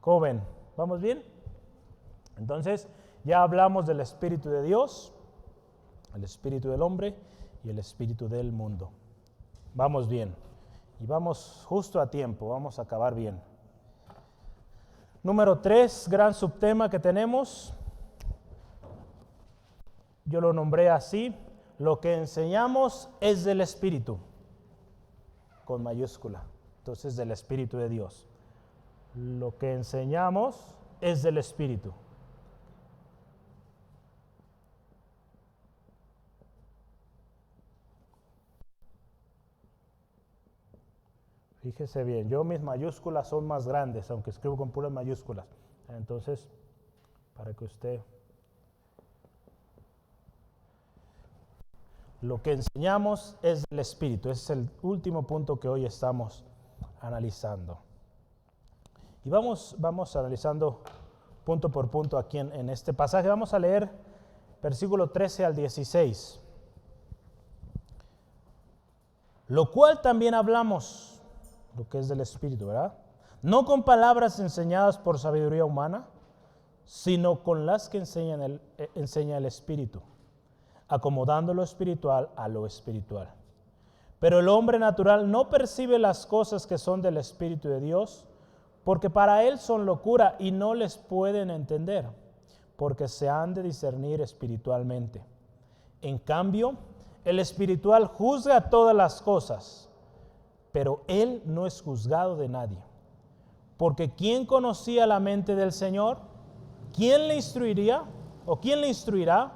¿Cómo ven? ¿Vamos bien? Entonces, ya hablamos del espíritu de Dios, el espíritu del hombre y el espíritu del mundo. Vamos bien. Y vamos justo a tiempo, vamos a acabar bien. Número 3, gran subtema que tenemos. Yo lo nombré así: lo que enseñamos es del Espíritu, con mayúscula. Entonces, del Espíritu de Dios. Lo que enseñamos es del Espíritu. Fíjese bien, yo mis mayúsculas son más grandes, aunque escribo con puras mayúsculas. Entonces, para que usted... Lo que enseñamos es del Espíritu. Ese es el último punto que hoy estamos analizando. Y vamos analizando punto por punto aquí en este pasaje. Vamos a leer versículo 13 al 16. Lo cual también hablamos, lo que es del Espíritu, ¿verdad? No con palabras enseñadas por sabiduría humana, sino con las que enseña el Espíritu, acomodando lo espiritual a lo espiritual. Pero el hombre natural no percibe las cosas que son del Espíritu de Dios, porque para él son locura y no les pueden entender, porque se han de discernir espiritualmente. En cambio, el espiritual juzga todas las cosas, pero él no es juzgado de nadie. Porque ¿quién conocía la mente del Señor? ¿Quién le instruiría? ¿O quién le instruirá?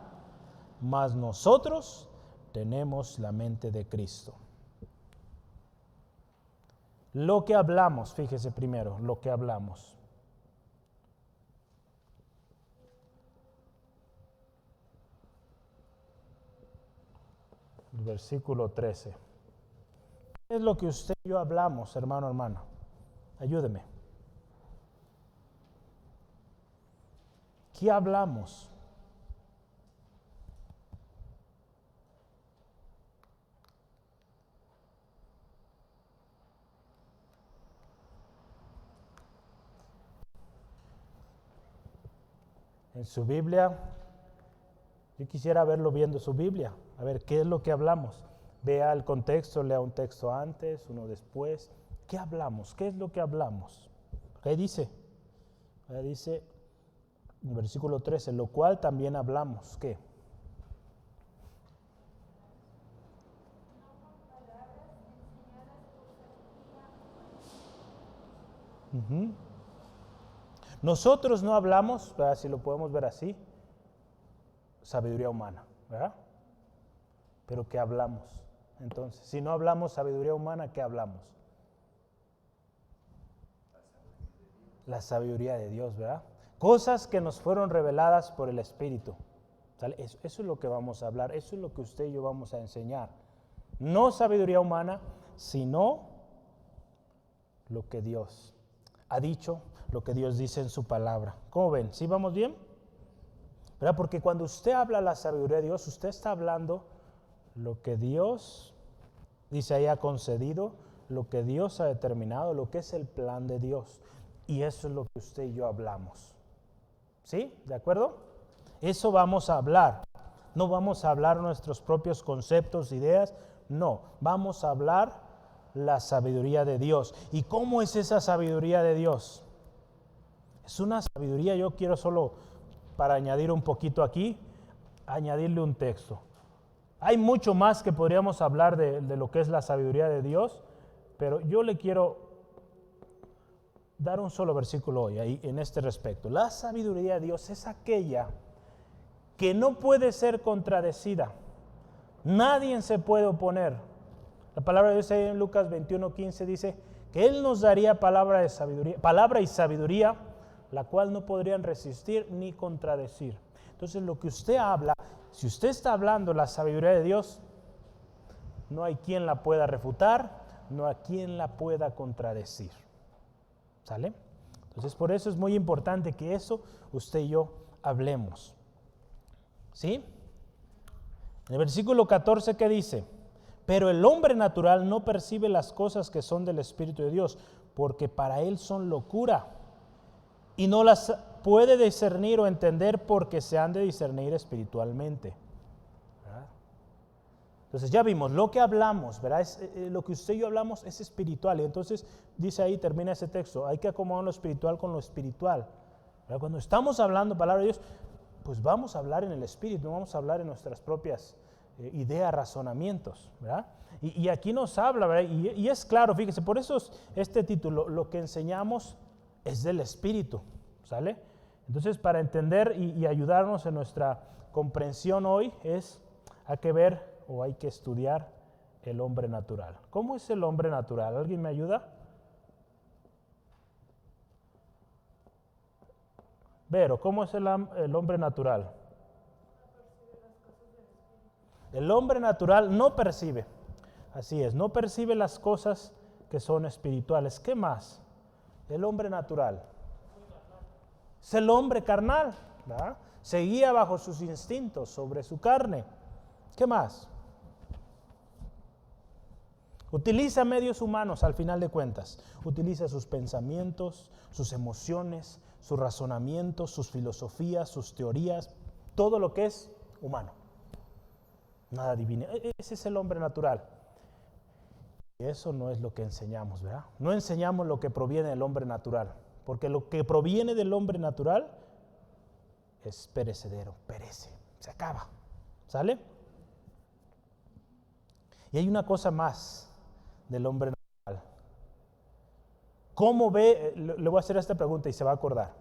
Mas nosotros tenemos la mente de Cristo. Lo que hablamos, fíjese primero, lo que hablamos. El versículo 13. ¿Qué es lo que usted y yo hablamos, hermano, hermana? Ayúdeme. ¿Qué hablamos? En su Biblia, yo quisiera verlo viendo su Biblia, a ver qué es lo que hablamos. Vea el contexto, lea un texto antes, uno después. ¿Qué hablamos? ¿Qué es lo que hablamos? Ahí dice en versículo 13, lo cual también hablamos. ¿Qué? Nosotros no hablamos, ¿verdad? Si lo podemos ver así, sabiduría humana, ¿verdad? Pero ¿qué hablamos? Entonces, si no hablamos sabiduría humana, ¿qué hablamos? La sabiduría de Dios, ¿verdad? Cosas que nos fueron reveladas por el Espíritu. ¿Sale? Eso es lo que vamos a hablar, eso es lo que usted y yo vamos a enseñar. No sabiduría humana, sino lo que Dios ha dicho, lo que Dios dice en su palabra. ¿Cómo ven? ¿Sí vamos bien? ¿Verdad? Porque cuando usted habla la sabiduría de Dios, usted está hablando lo que Dios, dice ahí, ha concedido, lo que Dios ha determinado, lo que es el plan de Dios. Y eso es lo que usted y yo hablamos. ¿Sí? ¿De acuerdo? Eso vamos a hablar. No vamos a hablar nuestros propios conceptos, ideas. No, vamos a hablar la sabiduría de Dios. ¿Y cómo es esa sabiduría de Dios? Es una sabiduría, yo quiero solo, para añadir un poquito aquí, añadirle un texto. Hay mucho más que podríamos hablar de lo que es la sabiduría de Dios, pero yo le quiero dar un solo versículo hoy ahí en este respecto. La sabiduría de Dios es aquella que no puede ser contradecida. Nadie se puede oponer. La palabra de Dios ahí en Lucas 21:15 dice que Él nos daría palabra y sabiduría, la cual no podrían resistir ni contradecir. Entonces lo que usted habla, si usted está hablando la sabiduría de Dios, no hay quien la pueda refutar, no hay quien la pueda contradecir. ¿Sale? Entonces por eso es muy importante que eso usted y yo hablemos. ¿Sí? En el versículo 14, ¿qué dice? Pero el hombre natural no percibe las cosas que son del Espíritu de Dios, porque para él son locura, y no las puede discernir o entender porque se han de discernir espiritualmente. ¿Verdad? Entonces ya vimos, lo que hablamos, ¿verdad? Lo que usted y yo hablamos es espiritual, y entonces dice ahí, termina ese texto, hay que acomodar lo espiritual con lo espiritual. ¿Verdad? Cuando estamos hablando palabra de Dios, pues vamos a hablar en el Espíritu, no vamos a hablar en nuestras propias ideas, razonamientos, ¿verdad? Y aquí nos habla, ¿verdad? Y es claro, fíjese, por eso este título, lo que enseñamos es del Espíritu, ¿sale? Entonces, para entender y ayudarnos en nuestra comprensión hoy hay que ver o hay que estudiar el hombre natural. ¿Cómo es el hombre natural? ¿Alguien me ayuda? Vero, ¿cómo es el hombre natural? El hombre natural no percibe, así es, no percibe las cosas que son espirituales. ¿Qué más? El hombre natural es el hombre carnal, ¿verdad? Se guía bajo sus instintos, sobre su carne. ¿Qué más? Utiliza medios humanos al final de cuentas. Utiliza sus pensamientos, sus emociones, sus razonamientos, sus filosofías, sus teorías, todo lo que es humano. Nada divino. Ese es el hombre natural. Y eso no es lo que enseñamos, ¿verdad? No enseñamos lo que proviene del hombre natural, porque lo que proviene del hombre natural es perecedero, perece, se acaba. ¿Sale? Y hay una cosa más del hombre natural. ¿Cómo ve? Le voy a hacer esta pregunta y se va a acordar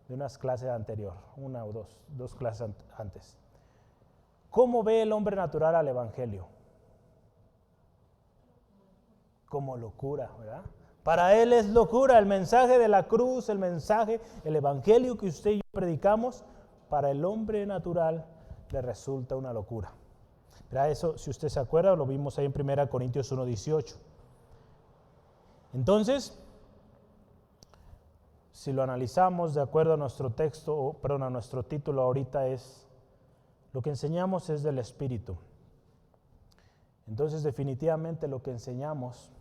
de unas clases anteriores, una o dos clases antes. ¿Cómo ve el hombre natural al Evangelio? Como locura, ¿verdad? Para él es locura el mensaje de la cruz, el Evangelio que usted y yo predicamos, para el hombre natural le resulta una locura. ¿Verdad? Eso, si usted se acuerda, lo vimos ahí en 1 Corintios 1:18. Entonces, si lo analizamos de acuerdo a nuestro texto, a nuestro título ahorita lo que enseñamos es del Espíritu. Entonces, definitivamente lo que enseñamos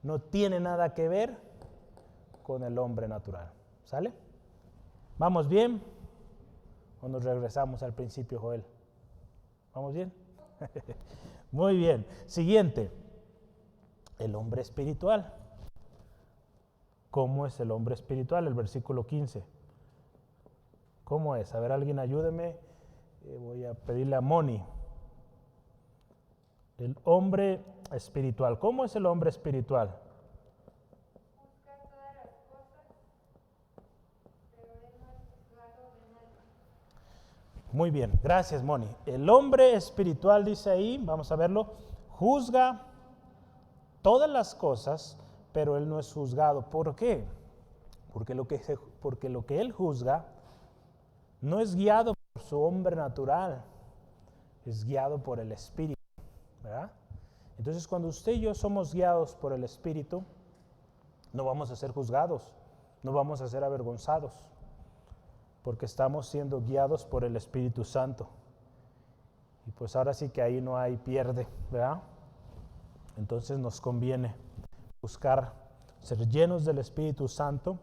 no tiene nada que ver con el hombre natural. ¿Sale? ¿Vamos bien? ¿O nos regresamos al principio, Joel? ¿Vamos bien? Muy bien. Siguiente. El hombre espiritual. ¿Cómo es el hombre espiritual? El versículo 15. ¿Cómo es? A ver, alguien ayúdeme. Voy a pedirle a Moni. El hombre espiritual. ¿Cómo es el hombre espiritual? Busca todas las cosas, pero él no es juzgado de nadie. Muy bien, gracias Moni. El hombre espiritual dice ahí, vamos a verlo, juzga todas las cosas, pero él no es juzgado. ¿Por qué? Porque lo que él juzga no es guiado por su hombre natural, es guiado por el Espíritu, ¿verdad? Entonces, cuando usted y yo somos guiados por el Espíritu, no vamos a ser juzgados, no vamos a ser avergonzados, porque estamos siendo guiados por el Espíritu Santo. Y pues ahora sí que ahí no hay pierde, ¿verdad? Entonces nos conviene buscar ser llenos del Espíritu Santo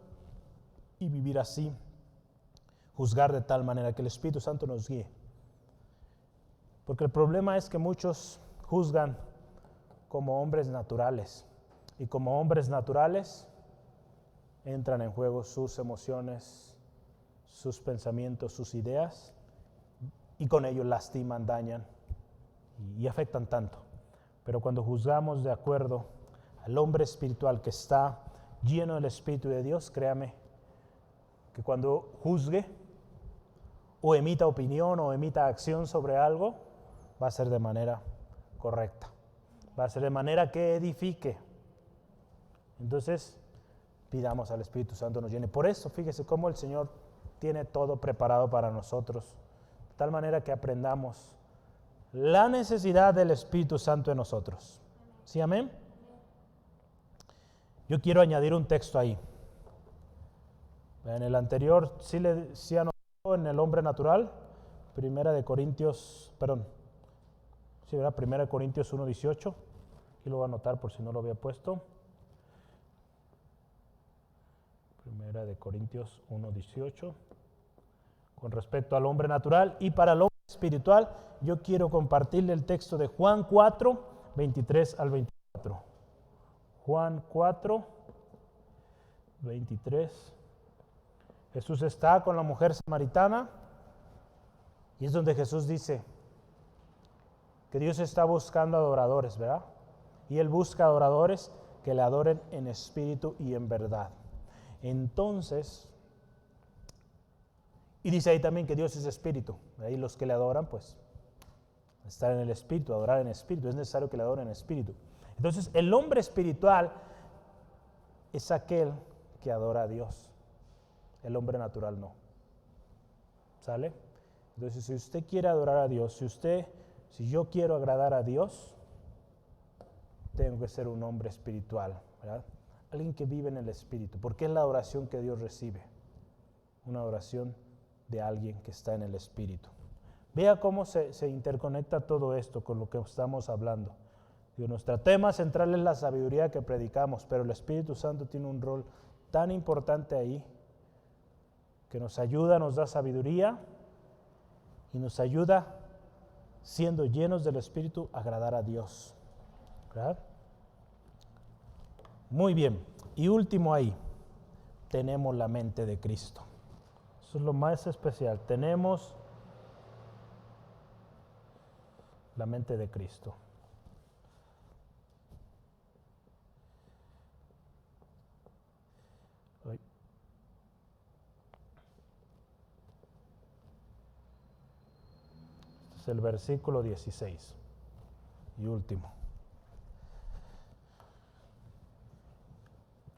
y vivir así, juzgar de tal manera que el Espíritu Santo nos guíe. Porque el problema es que muchos juzgan como hombres naturales, y como hombres naturales entran en juego sus emociones, sus pensamientos, sus ideas, y con ello lastiman, dañan y afectan tanto. Pero cuando juzgamos de acuerdo al hombre espiritual que está lleno del Espíritu de Dios, créame que cuando juzgue o emita opinión o emita acción sobre algo, va a ser de manera correcta. Va a ser de manera que edifique. Entonces, pidamos al Espíritu Santo nos llene. Por eso, fíjese cómo el Señor tiene todo preparado para nosotros, de tal manera que aprendamos la necesidad del Espíritu Santo en nosotros. ¿Sí, amén? Yo quiero añadir un texto ahí. En el anterior sí anotó en el hombre natural, Primera de Corintios 1:18. Aquí lo voy a anotar por si no lo había puesto. Primera de Corintios 1:18. Con respecto al hombre natural y para el hombre espiritual, yo quiero compartirle el texto de Juan 4, 23 al 24. Juan 4, 23. Jesús está con la mujer samaritana y es donde Jesús dice que Dios está buscando adoradores, ¿verdad? Y Él busca adoradores que le adoren en espíritu y en verdad. Entonces, y dice ahí también que Dios es espíritu. Ahí los que le adoran, pues, estar en el espíritu, adorar en espíritu. Es necesario que le adoren en espíritu. Entonces, el hombre espiritual es aquel que adora a Dios. El hombre natural no. ¿Sale? Entonces, si usted quiere adorar a Dios, si yo quiero agradar a Dios, tengo que ser un hombre espiritual, ¿verdad? Alguien que vive en el espíritu, porque es la adoración que Dios recibe. Una adoración de alguien que está en el espíritu. Vea cómo se interconecta todo esto con lo que estamos hablando. Nuestro tema central es la sabiduría que predicamos, pero el Espíritu Santo tiene un rol tan importante ahí, que nos ayuda, nos da sabiduría y nos ayuda, siendo llenos del Espíritu, a agradar a Dios. ¿Verdad? Muy bien. Y último ahí, tenemos la mente de Cristo. Eso es lo más especial. Tenemos la mente de Cristo. Este es el versículo 16 y último.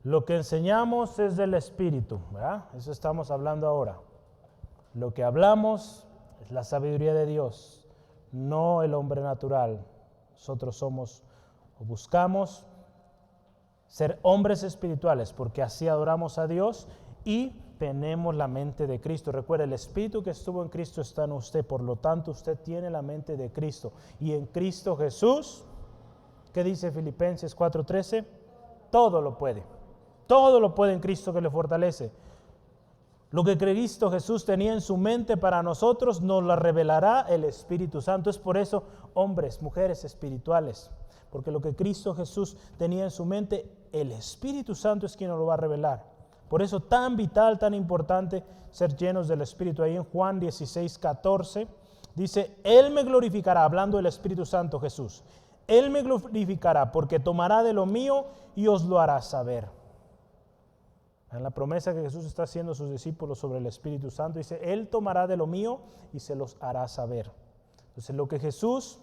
Lo que enseñamos es del Espíritu, ¿verdad? Eso estamos hablando ahora. Lo que hablamos es la sabiduría de Dios, no el hombre natural. Nosotros somos o buscamos ser hombres espirituales porque así adoramos a Dios y tenemos la mente de Cristo. Recuerda, el Espíritu que estuvo en Cristo está en usted, por lo tanto usted tiene la mente de Cristo. Y en Cristo Jesús, ¿qué dice Filipenses 4:13? Todo lo puede. Todo lo puede en Cristo que le fortalece. Lo que Cristo Jesús tenía en su mente para nosotros nos lo revelará el Espíritu Santo. Es por eso, hombres, mujeres espirituales, porque lo que Cristo Jesús tenía en su mente, el Espíritu Santo es quien nos lo va a revelar. Por eso tan vital, tan importante ser llenos del Espíritu. Ahí en Juan 16:14 dice, Él me glorificará, hablando del Espíritu Santo Jesús. Él me glorificará porque tomará de lo mío y os lo hará saber. En la promesa que Jesús está haciendo a sus discípulos sobre el Espíritu Santo, dice, Él tomará de lo mío y se los hará saber. Entonces, lo que Jesús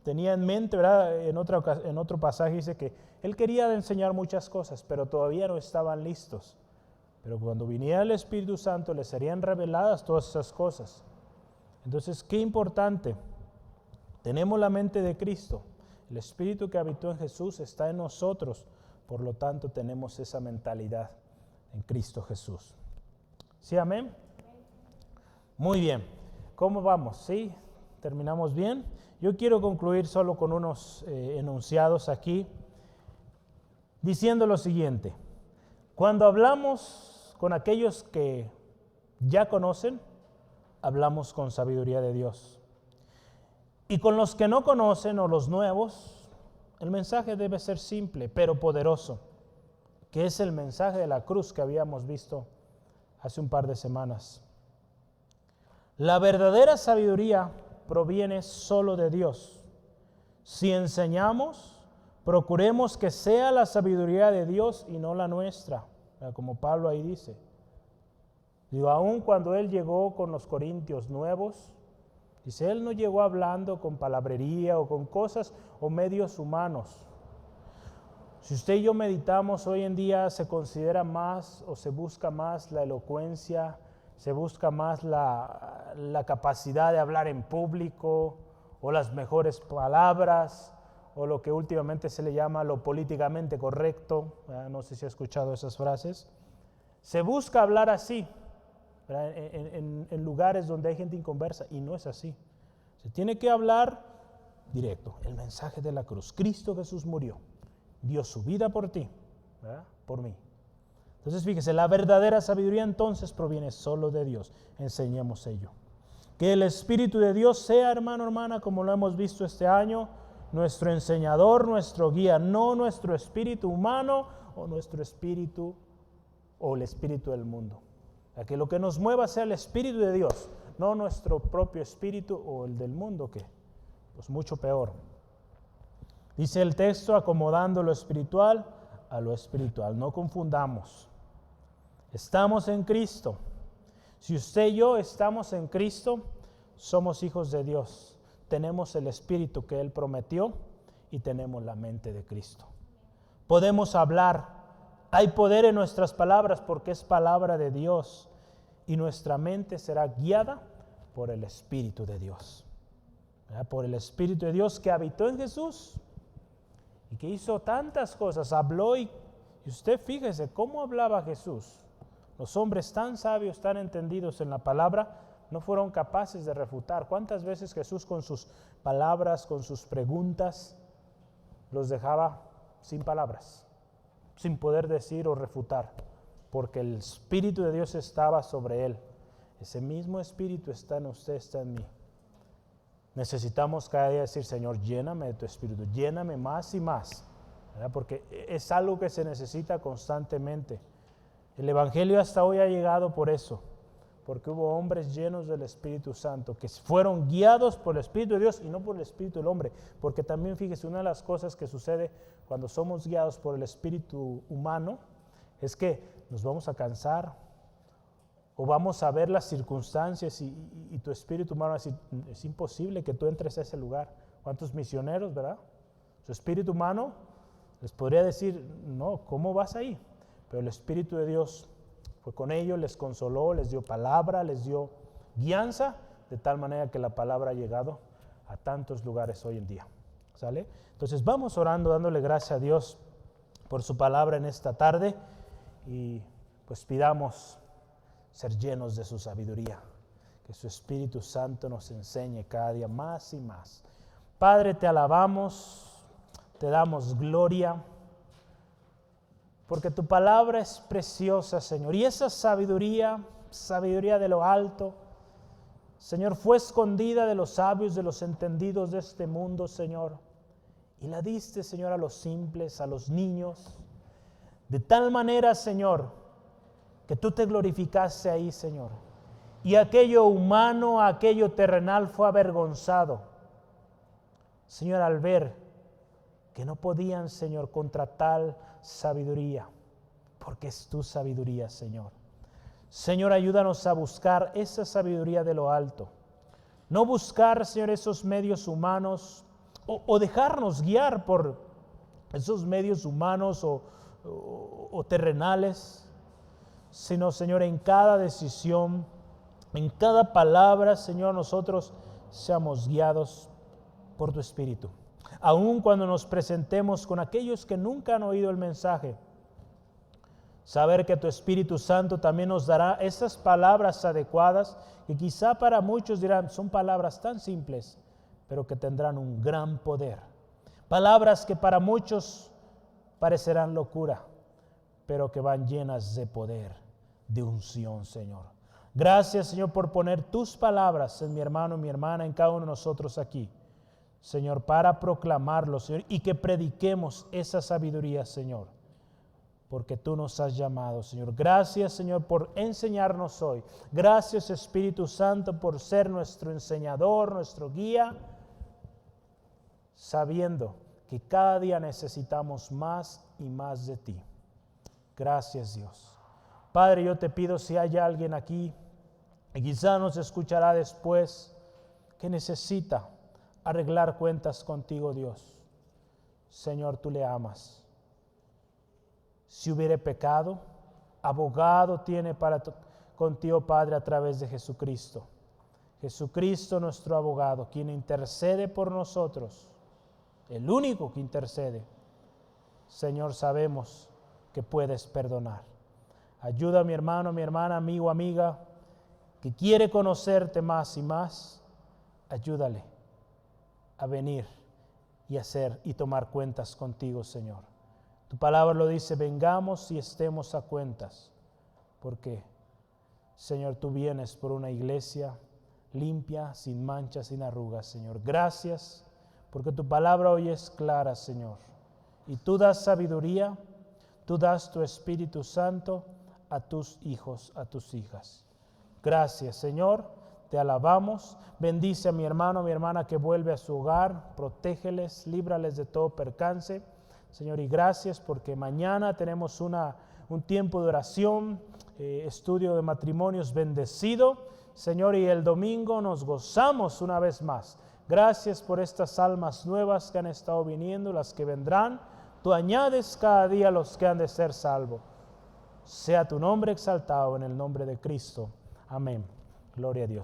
tenía en mente, ¿verdad? En otro pasaje dice que Él quería enseñar muchas cosas, pero todavía no estaban listos. Pero cuando viniera el Espíritu Santo, les serían reveladas todas esas cosas. Entonces, qué importante. Tenemos la mente de Cristo. El Espíritu que habitó en Jesús está en nosotros. Por lo tanto, tenemos esa mentalidad en Cristo Jesús. ¿Sí, amén? Muy bien. ¿Cómo vamos? ¿Sí? ¿Terminamos bien? Yo quiero concluir solo con unos enunciados aquí, diciendo lo siguiente. Cuando hablamos con aquellos que ya conocen, hablamos con sabiduría de Dios. Y con los que no conocen o los nuevos, el mensaje debe ser simple, pero poderoso, que es el mensaje de la cruz que habíamos visto hace un par de semanas. La verdadera sabiduría proviene solo de Dios. Si enseñamos, procuremos que sea la sabiduría de Dios y no la nuestra, como Pablo ahí dice. Digo, aun cuando él llegó con los corintios nuevos, dice, él no llegó hablando con palabrería o con cosas o medios humanos. Si usted y yo meditamos, hoy en día se considera más o se busca más la elocuencia, se busca más la capacidad de hablar en público o las mejores palabras o lo que últimamente se le llama lo políticamente correcto. No sé si ha escuchado esas frases. Se busca hablar así en lugares donde hay gente inconversa y no es así. Se tiene que hablar directo, el mensaje de la cruz. Cristo Jesús murió. Dio su vida por ti, ¿verdad? Por mí. Entonces fíjese, la verdadera sabiduría entonces proviene solo de Dios. Enseñemos ello. Que el Espíritu de Dios sea, hermano, hermana, como lo hemos visto este año, nuestro enseñador, nuestro guía, no nuestro espíritu humano o nuestro espíritu o el espíritu del mundo. A que lo que nos mueva sea el Espíritu de Dios, no nuestro propio espíritu o el del mundo, que pues mucho peor. Dice el texto, acomodando lo espiritual a lo espiritual. No confundamos. Estamos en Cristo. Si usted y yo estamos en Cristo, somos hijos de Dios. Tenemos el Espíritu que Él prometió y tenemos la mente de Cristo. Podemos hablar. Hay poder en nuestras palabras porque es palabra de Dios. Y nuestra mente será guiada por el Espíritu de Dios. ¿Verdad? Por el Espíritu de Dios que habitó en Jesús y que hizo tantas cosas, habló y usted fíjese cómo hablaba Jesús. Los hombres tan sabios, tan entendidos en la palabra, no fueron capaces de refutar. ¿Cuántas veces Jesús con sus palabras, con sus preguntas, los dejaba sin palabras, sin poder decir o refutar? Porque el Espíritu de Dios estaba sobre él. Ese mismo Espíritu está en usted, está en mí. Necesitamos cada día decir, Señor, lléname de tu Espíritu, lléname más y más, ¿verdad? Porque es algo que se necesita constantemente. El Evangelio hasta hoy ha llegado por eso, porque hubo hombres llenos del Espíritu Santo, que fueron guiados por el Espíritu de Dios y no por el Espíritu del hombre, porque también fíjese, una de las cosas que sucede cuando somos guiados por el Espíritu humano, es que nos vamos a cansar, o vamos a ver las circunstancias y tu espíritu humano va a decir, es imposible que tú entres a ese lugar. ¿Cuántos misioneros, verdad? Su espíritu humano les podría decir, no, ¿cómo vas ahí? Pero el Espíritu de Dios fue con ellos, les consoló, les dio palabra, les dio guianza, de tal manera que la palabra ha llegado a tantos lugares hoy en día. ¿Sale? Entonces vamos orando, dándole gracias a Dios por su palabra en esta tarde y pues pidamos ser llenos de su sabiduría, que su Espíritu Santo nos enseñe cada día más y más. Padre, te alabamos, te damos gloria, porque tu palabra es preciosa, Señor, y esa sabiduría, sabiduría de lo alto, Señor, fue escondida de los sabios, de los entendidos de este mundo, Señor, y la diste, Señor, a los simples, a los niños, de tal manera, Señor, que tú te glorificaste ahí, Señor. Y aquello humano, aquello terrenal fue avergonzado, Señor, al ver que no podían, Señor, contra tal sabiduría, porque es tu sabiduría, Señor. Señor, ayúdanos a buscar esa sabiduría de lo alto. No buscar, Señor, esos medios humanos o dejarnos guiar por esos medios humanos o terrenales, sino, Señor, en cada decisión, en cada palabra, Señor, nosotros seamos guiados por tu Espíritu. Aun cuando nos presentemos con aquellos que nunca han oído el mensaje, saber que tu Espíritu Santo también nos dará esas palabras adecuadas que quizá para muchos dirán, son palabras tan simples, pero que tendrán un gran poder. Palabras que para muchos parecerán locura, pero que van llenas de poder, de unción, Señor. Gracias, Señor, por poner tus palabras en mi hermano y mi hermana, en cada uno de nosotros aquí, Señor, para proclamarlo, Señor, y que prediquemos esa sabiduría, Señor, porque tú nos has llamado, Señor. Gracias, Señor, por enseñarnos hoy. Gracias, Espíritu Santo, por ser nuestro enseñador, nuestro guía. sabiendo que cada día necesitamos más y más de ti. Gracias, Dios. Padre, yo te pido, si hay alguien aquí y quizá nos escuchará después, que necesita arreglar cuentas contigo, Dios. Señor, tú le amas. Si hubiere pecado, abogado tiene contigo, Padre, a través de Jesucristo. Jesucristo, nuestro abogado, quien intercede por nosotros, el único que intercede. Señor, sabemos que puedes perdonar. Ayuda a mi hermano, mi hermana, amigo, amiga, que quiere conocerte más y más. Ayúdale a venir y hacer y tomar cuentas contigo, Señor. Tu palabra lo dice, vengamos y estemos a cuentas, porque, Señor, tú vienes por una iglesia limpia, sin manchas, sin arrugas, Señor. Gracias, porque tu palabra hoy es clara, Señor. Y tú das sabiduría, tú das tu Espíritu Santo a tus hijos, a tus hijas. Gracias, Señor, te alabamos. Bendice a mi hermano, mi hermana que vuelve a su hogar, protégeles, líbrales de todo percance. Señor, y gracias porque mañana tenemos un tiempo de oración, estudio de matrimonios bendecido, Señor, y el domingo nos gozamos una vez más. Gracias por estas almas nuevas que han estado viniendo, las que vendrán. Tú añades cada día los que han de ser salvos. Sea tu nombre exaltado en el nombre de Cristo. Amén. Gloria a Dios.